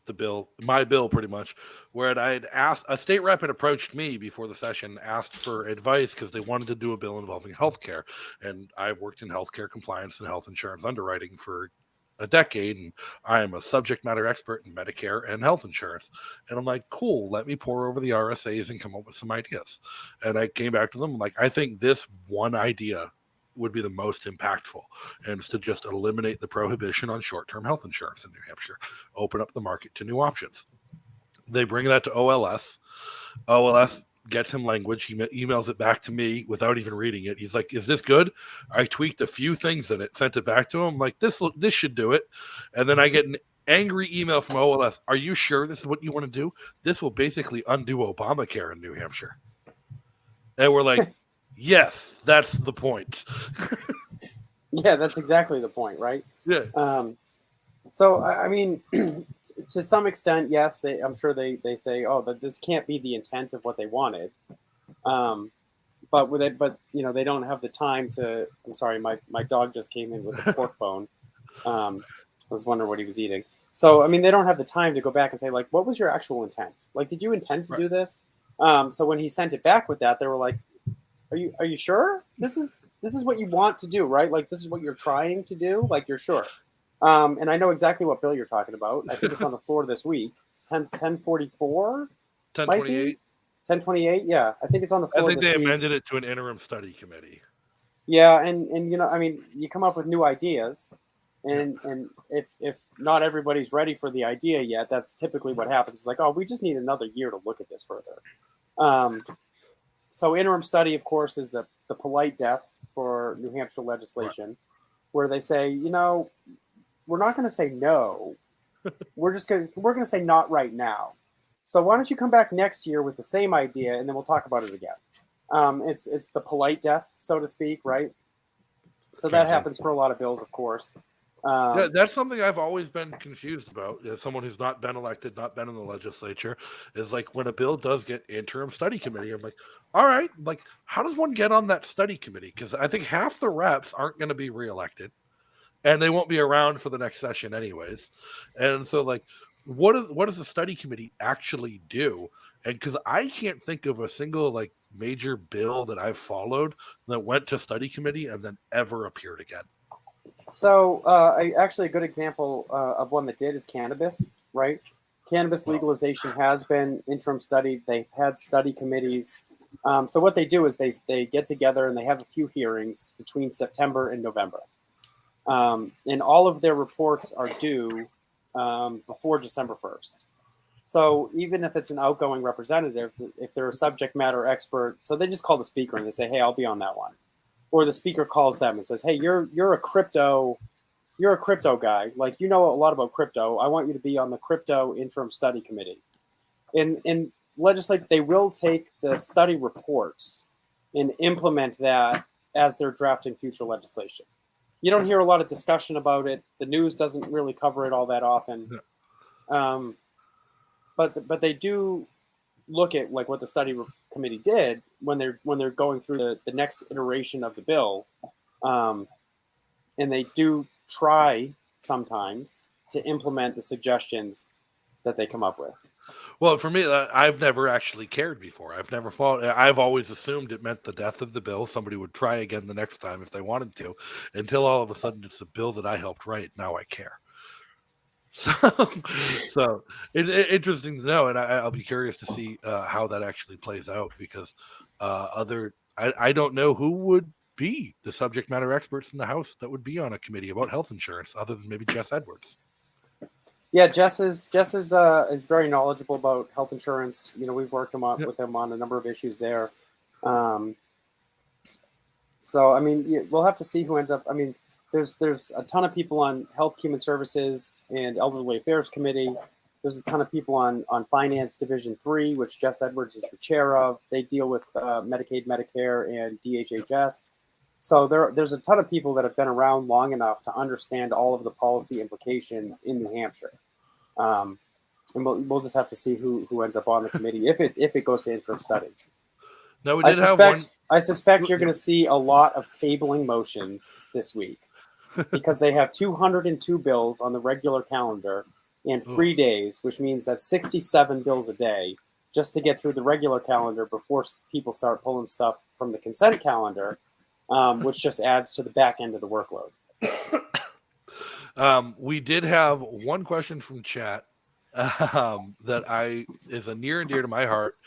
my bill pretty much, where I had asked, a state rep had approached me before the session, asked for advice because they wanted to do a bill involving healthcare. And I've worked in healthcare compliance and health insurance underwriting for a decade, and I am a subject matter expert in Medicare and health insurance. And I'm like, cool, let me pour over the RSAs and come up with some ideas. And I came back to them, like, I think this one idea would be the most impactful, and it's to just eliminate the prohibition on short-term health insurance in New Hampshire, open up the market to new options. They bring that to OLS. OLS gets him language. He emails it back to me without even reading it. He's like, is this good? I tweaked a few things in it, sent it back to him. I'm like, this should do it. And then I get an angry email from OLS. Are you sure this is what you want to do? This will basically undo Obamacare in New Hampshire. And we're like, yes, that's the point. Yeah, that's exactly the point, right? Yeah. So, I mean, to some extent, yes, I'm sure they say, oh, but this can't be the intent of what they wanted. But you know, they don't have the time to. I'm sorry, my dog just came in with a pork bone. I was wondering what he was eating. So, I mean, they don't have the time to go back and say, like, what was your actual intent? Like, did you intend to do this? So when he sent it back with that, they were like, Are you sure this is what you want to do, right? Like, this is what you're trying to do. Like, you're sure. And I know exactly what bill you're talking about. I think it's on the floor this week. It's 1044, 1028, 1028. Yeah, I think it's on the floor. I think this they week. amended it to an interim study committee. Yeah, and you know, I mean, you come up with new ideas, and if not everybody's ready for the idea yet, that's typically what happens. It's like, oh, we just need another year to look at this further. So interim study, of course, is the polite death for New Hampshire legislation, where they say, you know, we're not going to say no. we're going to say not right now. So why don't you come back next year with the same idea, and then we'll talk about it again. It's the polite death, so to speak, right? So that happens for a lot of bills, of course. Yeah, that's something I've always been confused about. As someone who's not been elected, not been in the legislature, is like when a bill does get interim study committee, I'm like, all right, like, how does one get on that study committee? Because I think half the reps aren't going to be reelected, and they won't be around for the next session anyways. And so, like, what does the study committee actually do? And because I can't think of a single like major bill that I've followed that went to study committee and then ever appeared again. So actually a good example of one that did is cannabis, right? Cannabis legalization has been interim studied. They've had study committees. So what they do is they get together and they have a few hearings between September and November. And all of their reports are due before December 1st. So even if it's an outgoing representative, if they're a subject matter expert, so they just call the speaker and they say, hey, I'll be on that one. Or the speaker calls them and says, hey, you're a crypto guy. Like, you know a lot about crypto. I want you to be on the crypto interim study committee. In legislate, they will take the study reports and implement that as they're drafting future legislation. You don't hear a lot of discussion about it. The news doesn't really cover it all that often. But they do look at like what the study committee did when they're going through the next iteration of the bill, and they do try sometimes to implement the suggestions that they come up with. Well, for me, I've never actually cared before. I've never fought. I've always assumed it meant the death of the bill. Somebody would try again the next time if they wanted to, until all of a sudden it's a bill that I helped write. Now I care. So it's interesting to know, and I'll be curious to see how that actually plays out, because I don't know who would be the subject matter experts in the House that would be on a committee about health insurance other than maybe Jess Edwards. Yeah, Jess is very knowledgeable about health insurance. You know, we've worked with him on a number of issues there. So I mean, we'll have to see who ends up. I mean, there's a ton of people on Health, Human Services, and Elderly Affairs Committee. There's a ton of people on Finance Division 3, which Jess Edwards is the chair of. They deal with Medicaid, Medicare, and DHHS. So there's a ton of people that have been around long enough to understand all of the policy implications in New Hampshire. And we'll just have to see who ends up on the committee if it goes to interim study. No, I suspect you're going to see a lot of tabling motions this week because they have 202 bills on the regular calendar in 3 days, which means that's 67 bills a day just to get through the regular calendar before people start pulling stuff from the consent calendar, which just adds to the back end of the workload. We did have one question from chat that is a near and dear to my heart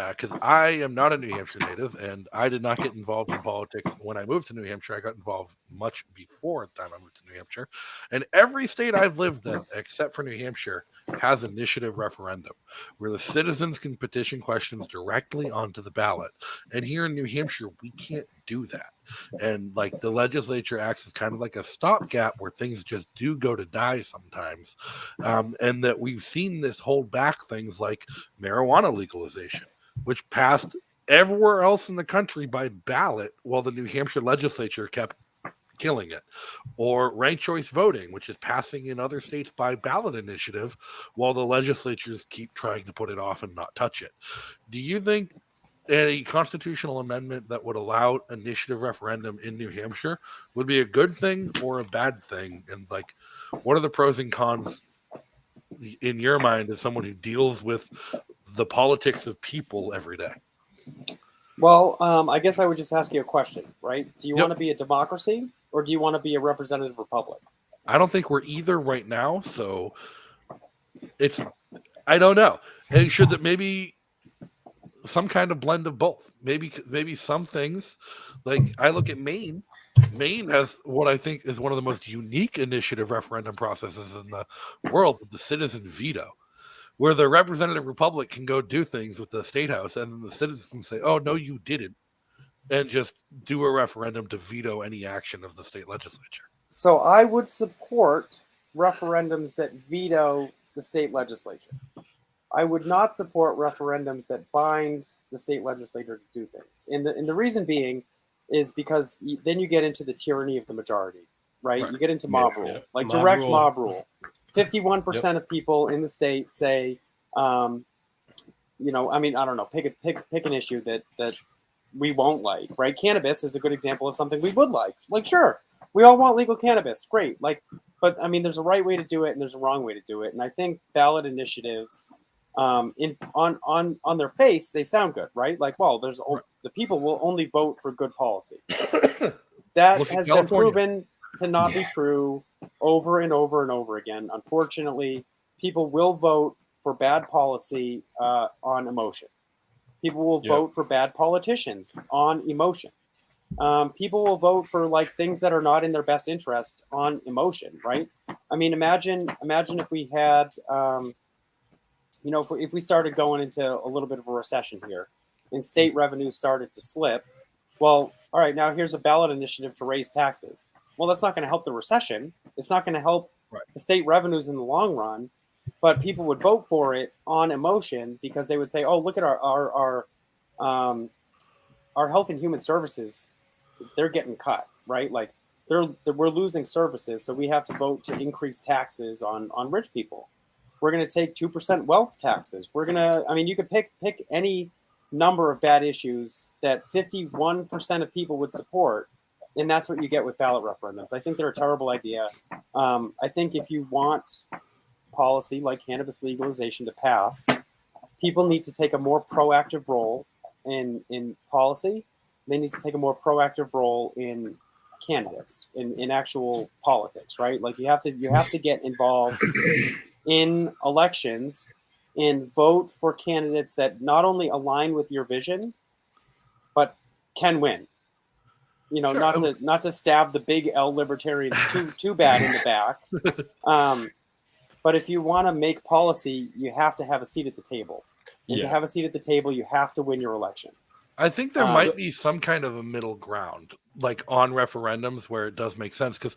because I am not a New Hampshire native and I did not get involved in politics when I moved to New Hampshire. I got involved much before the time I moved to New Hampshire. And every state I've lived in, except for New Hampshire, has initiative referendum where the citizens can petition questions directly onto the ballot. And here in New Hampshire, we can't do that. And like the legislature acts as kind of like a stopgap where things just do go to die sometimes. And that we've seen this hold back things like marijuana legalization, which passed everywhere else in the country by ballot while the New Hampshire legislature kept killing it, or ranked choice voting, which is passing in other states by ballot initiative while the legislatures keep trying to put it off and not touch it. Do you think a constitutional amendment that would allow initiative referendum in New Hampshire would be a good thing or a bad thing? And like, what are the pros and cons in your mind as someone who deals with the politics of people every day? Well, I guess I would just ask you a question, right? Do you want to be a democracy or do you want to be a representative republic? I don't think we're either right now, so I don't know. And should that maybe some kind of blend of both? Maybe some things, like I look at Maine. Maine has what I think is one of the most unique initiative referendum processes in the world, with the citizen veto, where the representative republic can go do things with the state house and then the citizens can say, oh, no, you didn't, and just do a referendum to veto any action of the state legislature. So I would support referendums that veto the state legislature. I would not support referendums that bind the state legislature to do things. And the reason being is because then you get into the tyranny of the majority, right? You get into mob rule, like direct mob rule. 51% of people in the state say, I mean, I don't know, pick an issue that we won't like, right? Cannabis is a good example of something we would like. Like, sure, we all want legal cannabis, great. Like, but I mean, there's a right way to do it and there's a wrong way to do it. And I think ballot initiatives, on their face, they sound good, right? Like, well, the people will only vote for good policy. That has been proven to not be true over and over and over again. Unfortunately, people will vote for bad policy on emotion. People will vote for bad politicians on emotion. People will vote for like things that are not in their best interest on emotion, right? I mean, imagine if we had, if we started going into a little bit of a recession here and state revenues started to slip. Well, all right, now here's a ballot initiative to raise taxes. Well, that's not going to help the recession. It's not going to help the state revenues in the long run, but people would vote for it on emotion because they would say, "Oh, look at our health and human services; they're getting cut, right? Like we're losing services, so we have to vote to increase taxes on rich people. We're going to take 2% wealth taxes. We're going to, I mean, you could pick any number of bad issues that 51% of people would support. And that's what you get with ballot referendums. I think they're a terrible idea. I think if you want policy like cannabis legalization to pass, people need to take a more proactive role in policy. They need to take a more proactive role in candidates, in actual politics, right? Like you have to get involved in elections and vote for candidates that not only align with your vision, but can win. You know, sure. not to stab the big L libertarians too bad in the back. But if you want to make policy, you have to have a seat at the table. And to have a seat at the table, you have to win your election. I think there might be some kind of a middle ground, like on referendums, where it does make sense, because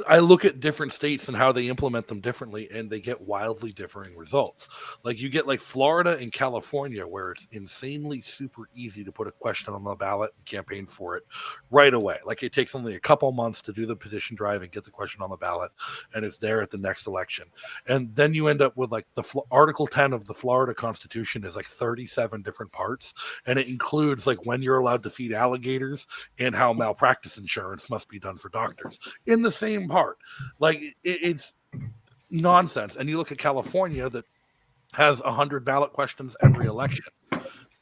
I look at different states and how they implement them differently, and they get wildly differing results. Like you get like Florida and California, where it's insanely super easy to put a question on the ballot and campaign for it right away. Like it takes only a couple months to do the petition drive and get the question on the ballot, and it's there at the next election. And then you end up with like the Article 10 of the Florida Constitution is like 37 different parts, and it includes like when you're allowed to feed alligators and how malpractice insurance must be done for doctors in the same part. Like it's nonsense. And you look at California that has 100 ballot questions every election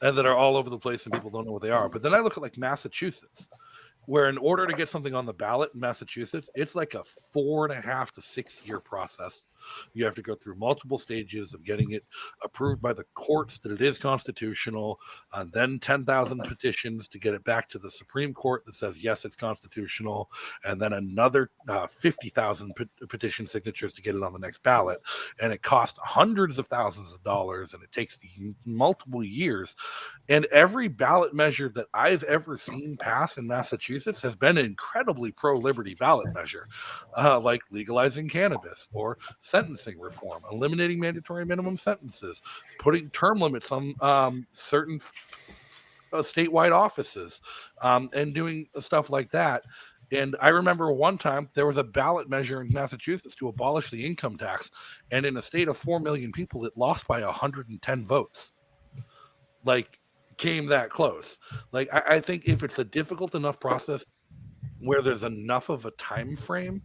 and that are all over the place and people don't know what they are. But then I look at like Massachusetts, where in order to get something on the ballot in Massachusetts, it's like a 4.5 to 6 year process. You have to go through multiple stages of getting it approved by the courts that it is constitutional, and then 10,000 petitions to get it back to the Supreme Court that says, yes, it's constitutional, and then another 50,000 petition signatures to get it on the next ballot. And it costs hundreds of thousands of dollars, and it takes multiple years. And every ballot measure that I've ever seen pass in Massachusetts has been an incredibly pro-liberty ballot measure, like legalizing cannabis or sentencing reform, eliminating mandatory minimum sentences, putting term limits on certain statewide offices, and doing stuff like that. And I remember one time there was a ballot measure in Massachusetts to abolish the income tax, and in a state of 4 million people, it lost by 110 votes. Like, came that close. Like, I think if it's a difficult enough process where there's enough of a time frame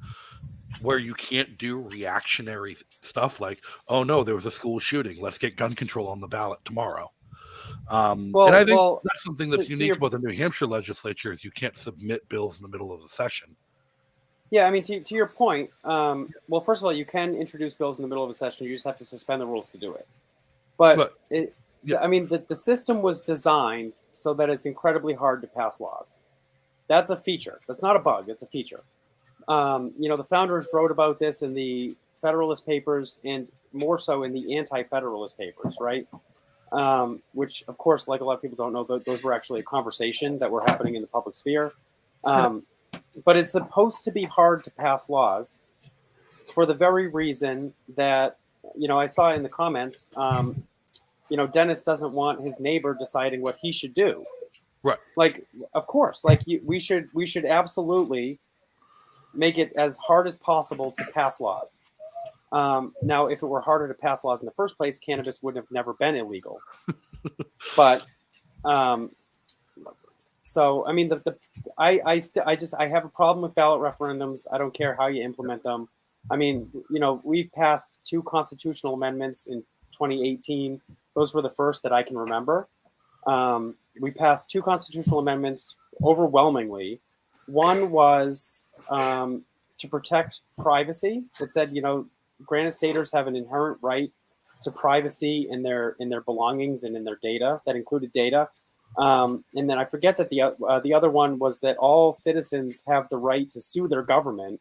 where you can't do reactionary stuff like, oh no, there was a school shooting, let's get gun control on the ballot tomorrow. And I think that's something that's unique about the New Hampshire legislature is you can't submit bills in the middle of the session. Yeah, I mean, to your point, well, first of all, you can introduce bills in the middle of a session. You just have to suspend the rules to do it. But I mean, the system was designed so that it's incredibly hard to pass laws. That's a feature. That's not a bug. It's a feature. The founders wrote about this in the Federalist Papers and more so in the Anti-Federalist Papers, right? Which, of course, like a lot of people don't know, those were actually a conversation that were happening in the public sphere. But it's supposed to be hard to pass laws for the very reason that, I saw in the comments, Dennis doesn't want his neighbor deciding what he should do. Right. Like, of course, we should absolutely make it as hard as possible to pass laws. Now, if it were harder to pass laws in the first place, cannabis would have never been illegal. But so I mean, I have a problem with ballot referendums. I don't care how you implement them. I mean, we've passed 2 constitutional amendments in 2018. Those were the first that I can remember. We passed 2 constitutional amendments overwhelmingly. One was to protect privacy. It said, granted staters have an inherent right to privacy in their belongings and in their data. That included data. And then I forget that the other one was that all citizens have the right to sue their government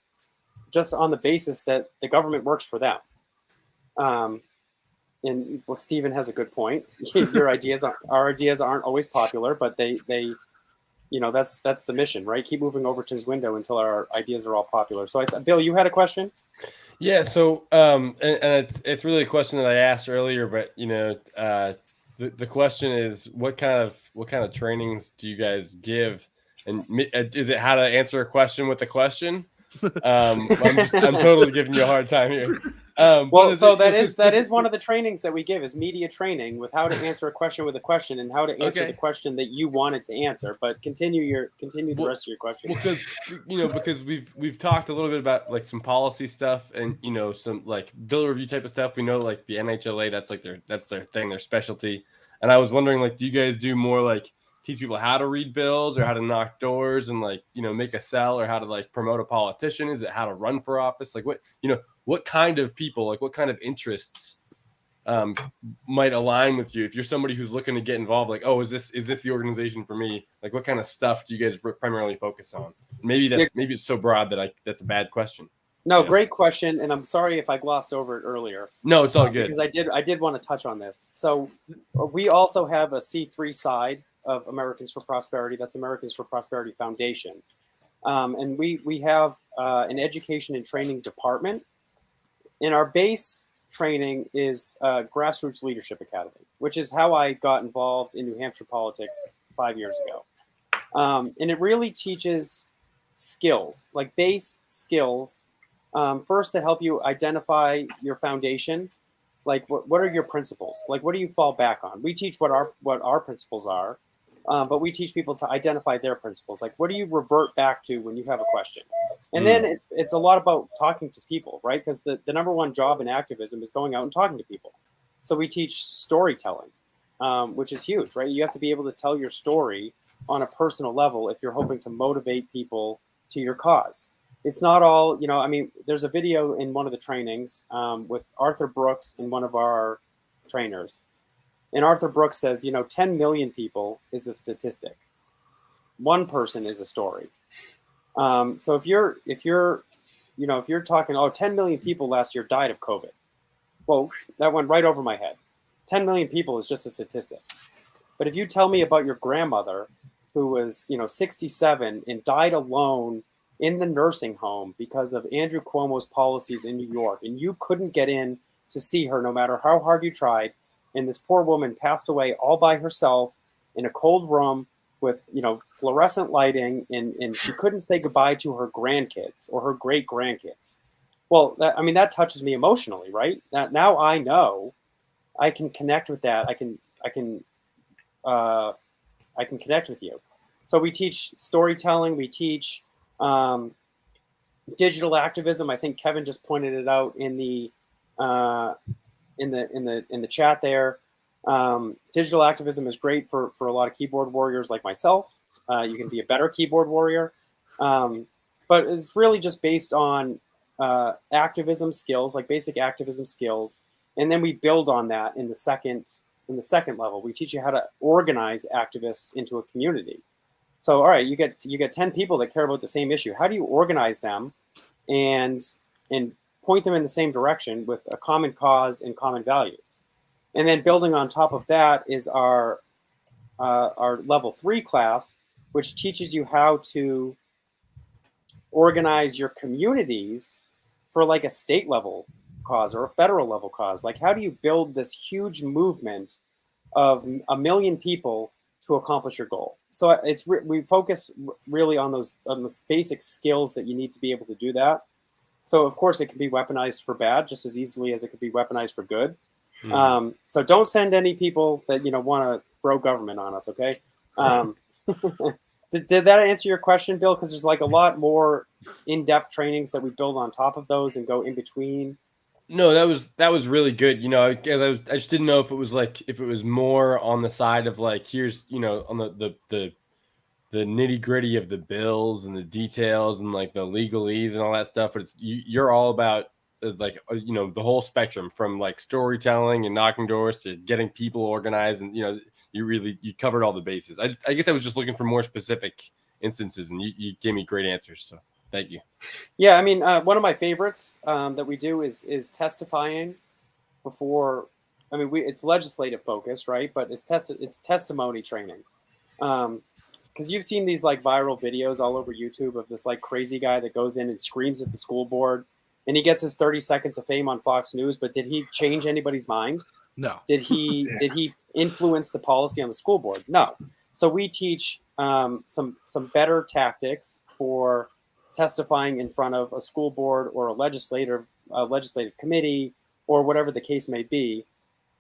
just on the basis that the government works for them. And well, Stephen has a good point. Our ideas aren't always popular, but they that's the mission, right? Keep moving Overton's window until our ideas are all popular. So, Bill, you had a question? Yeah. So, and it's really a question that I asked earlier, but the question is, what kind of trainings do you guys give? And is it how to answer a question with a question? I'm totally giving you a hard time here. That is one of the trainings that we give is media training with how to answer a question with a question and how to answer the question that you wanted to answer. But continue the rest of your question. Because we've talked a little bit about like some policy stuff and some like bill review type of stuff. We know like the NHLA, that's their thing, their specialty. And I was wondering, like, do you guys do more like teach people how to read bills or how to knock doors and like make a sell or how to like promote a politician? Is it how to run for office? Like what kind of people, like what kind of interests might align with you if you're somebody who's looking to get involved? Like, oh, is this the organization for me? Like, what kind of stuff do you guys primarily focus on? Maybe it's so broad that that's a bad question. No, great question, and I'm sorry if I glossed over it earlier. No, it's all good. Because I did want to touch on this. So we also have a C3 side of Americans for Prosperity. That's Americans for Prosperity Foundation. And we have an education and training department. And our base training is Grassroots Leadership Academy, which is how I got involved in New Hampshire politics 5 years ago. And it really teaches skills, like base skills, first to help you identify your foundation. Like what are your principles? Like what do you fall back on? We teach what our principles are, but we teach people to identify their principles. Like what do you revert back to when you have a question? And then it's a lot about talking to people, right? Because the number one job in activism is going out and talking to people. So we teach storytelling, which is huge, right? You have to be able to tell your story on a personal level if you're hoping to motivate people to your cause. It's not all, I mean, there's a video in one of the trainings with Arthur Brooks and one of our trainers. And Arthur Brooks says, 10 million people is a statistic. One person is a story. So if you're talking, 10 million people last year died of COVID. Well, that went right over my head. 10 million people is just a statistic. But if you tell me about your grandmother who was, 67 and died alone in the nursing home because of Andrew Cuomo's policies in New York, and you couldn't get in to see her no matter how hard you tried, and this poor woman passed away all by herself in a cold room with fluorescent lighting, and she couldn't say goodbye to her grandkids or her great grandkids. Well, that touches me emotionally, right? Now I know I can connect with that. I can connect with you. So we teach storytelling. We teach digital activism. I think Kevin just pointed it out in the chat there. Digital activism is great for a lot of keyboard warriors like myself. You can be a better keyboard warrior, but it's really just based on activism skills, like basic activism skills, and then we build on that in the second level. We teach you how to organize activists into a community. So, all right, you get 10 people that care about the same issue. How do you organize them and point them in the same direction with a common cause and common values? And then building on top of that is our level 3 class, which teaches you how to organize your communities for like a state level cause or a federal level cause. Like, how do you build this huge movement of 1 million people to accomplish your goal? So we focus really on those basic skills that you need to be able to do that. So of course it can be weaponized for bad just as easily as it could be weaponized for good. So don't send any people that want to throw government on us, okay? Did that answer your question, Bill? Because there's like a lot more in-depth trainings that we build on top of those and go in between. No, that was really good. I just didn't know if it was more on the side of like, here's on the nitty gritty of the bills and the details and like the legalese and all that stuff. But you're all about the whole spectrum from like storytelling and knocking doors to getting people organized, and you covered all the bases. I guess I was just looking for more specific instances, and you gave me great answers. So thank you. Yeah, I mean, one of my favorites that we do is testifying before. I mean, it's legislative focused, right? But it's testimony training. Because you've seen these like viral videos all over YouTube of this like crazy guy that goes in and screams at the school board, and he gets his 30 seconds of fame on Fox News. But did he change anybody's mind? No. Did he influence the policy on the school board? No. So we teach some better tactics for testifying in front of a school board or a legislative committee or whatever the case may be.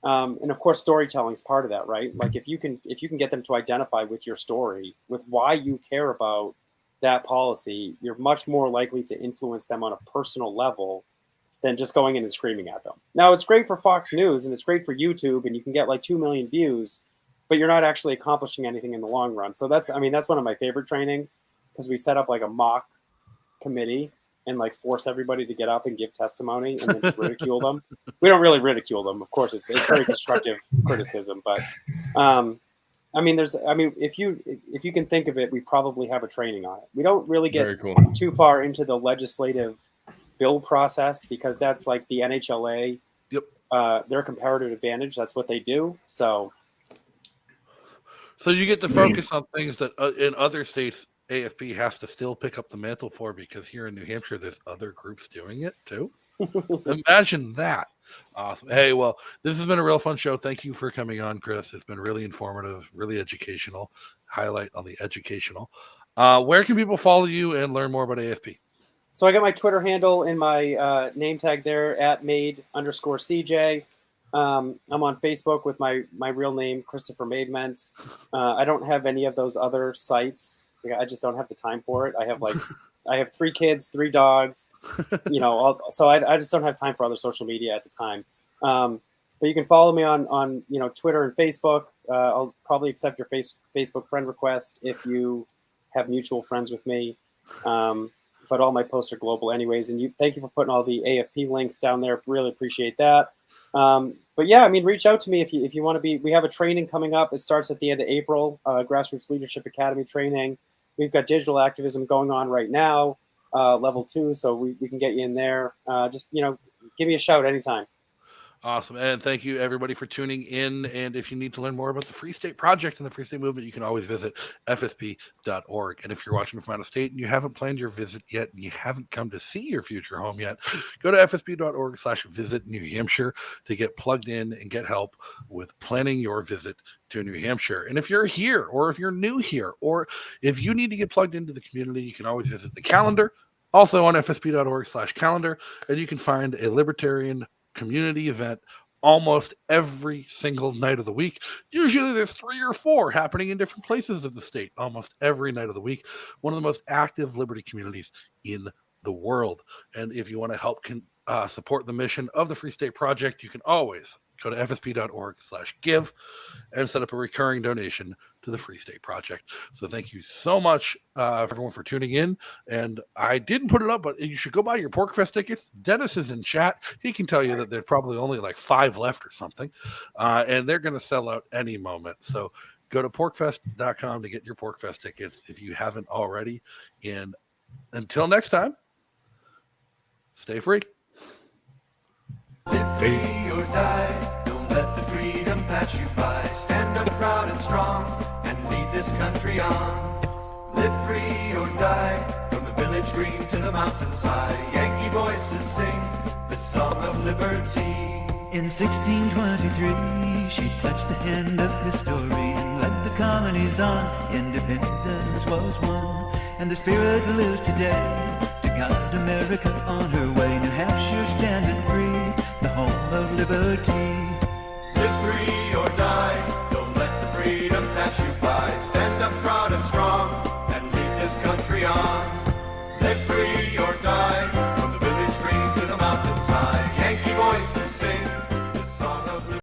And of course, storytelling is part of that, right? Like if you can get them to identify with your story, with why you care about that policy, you're much more likely to influence them on a personal level than just going in and screaming at them. Now, it's great for Fox News and it's great for YouTube, and you can get like 2 million views, but you're not actually accomplishing anything in the long run. So that's one of my favorite trainings, because we set up like a mock committee and like force everybody to get up and give testimony and then just ridicule them. We don't really ridicule them, of course. It's very constructive criticism, but if you can think of it, we probably have a training on it. We don't really get too far into the legislative bill process, because that's like the NHLA. Yep. Their comparative advantage. That's what they do. So you get to focus on things that in other states AFP has to still pick up the mantle for, because here in New Hampshire there's other groups doing it too. Imagine that. Awesome. Hey, well, this has been a real fun show. Thank you for coming on, Chris. It's been really informative, really educational. Highlight on the educational. Where can people follow you and learn more about AFP? So I got my Twitter handle in my name tag there, @Maid_CJ. I'm on Facebook with my real name, Christopher Maidment. I don't have any of those other sites. I just don't have the time for it. I have 3 kids, 3 dogs, so I just don't have time for other social media at the time. But you can follow me on Twitter and Facebook. I'll probably accept your Facebook friend request if you have mutual friends with me. But all my posts are global anyways. And thank you for putting all the AFP links down there. Really appreciate that. But yeah, I mean, reach out to me if you want to be. We have a training coming up. It starts at the end of April, Grassroots Leadership Academy training. We've got digital activism going on right now, level 2. So we can get you in there. Just, give me a shout anytime. Awesome. And thank you, everybody, for tuning in. And if you need to learn more about the Free State Project and the Free State Movement, you can always visit fsp.org. And if you're watching from out of state and you haven't planned your visit yet, and you haven't come to see your future home yet, go to fsp.org/visit New Hampshire to get plugged in and get help with planning your visit to New Hampshire. And if you're here, or if you're new here, or if you need to get plugged into the community, you can always visit the calendar, also on fsp.org/calendar, and you can find a libertarian community event almost every single night of the week. Usually there's 3 or 4 happening in different places of the state almost every night of the week. One of the most active liberty communities in the world. And if you want to help support the mission of the Free State Project, you can always go to fsp.org/give and set up a recurring donation to the Free State Project. So thank you so much everyone for tuning in. And I didn't put it up, but you should go buy your PorcFest tickets. Dennis is in chat. He can tell you that there's probably only like 5 left or something. And they're going to sell out any moment. So go to porcfest.com to get your PorcFest tickets if you haven't already. And until next time, stay free. Live free or die, don't let the freedom pass you by. Stand up proud and strong and lead this country on. Live free or die, from the village green to the mountainside. Yankee voices sing the song of liberty. In 1623, she touched the hand of history and led the colonies on. Independence was won, and the spirit lives today to guide America on her way. New Hampshire standing free, the home of liberty.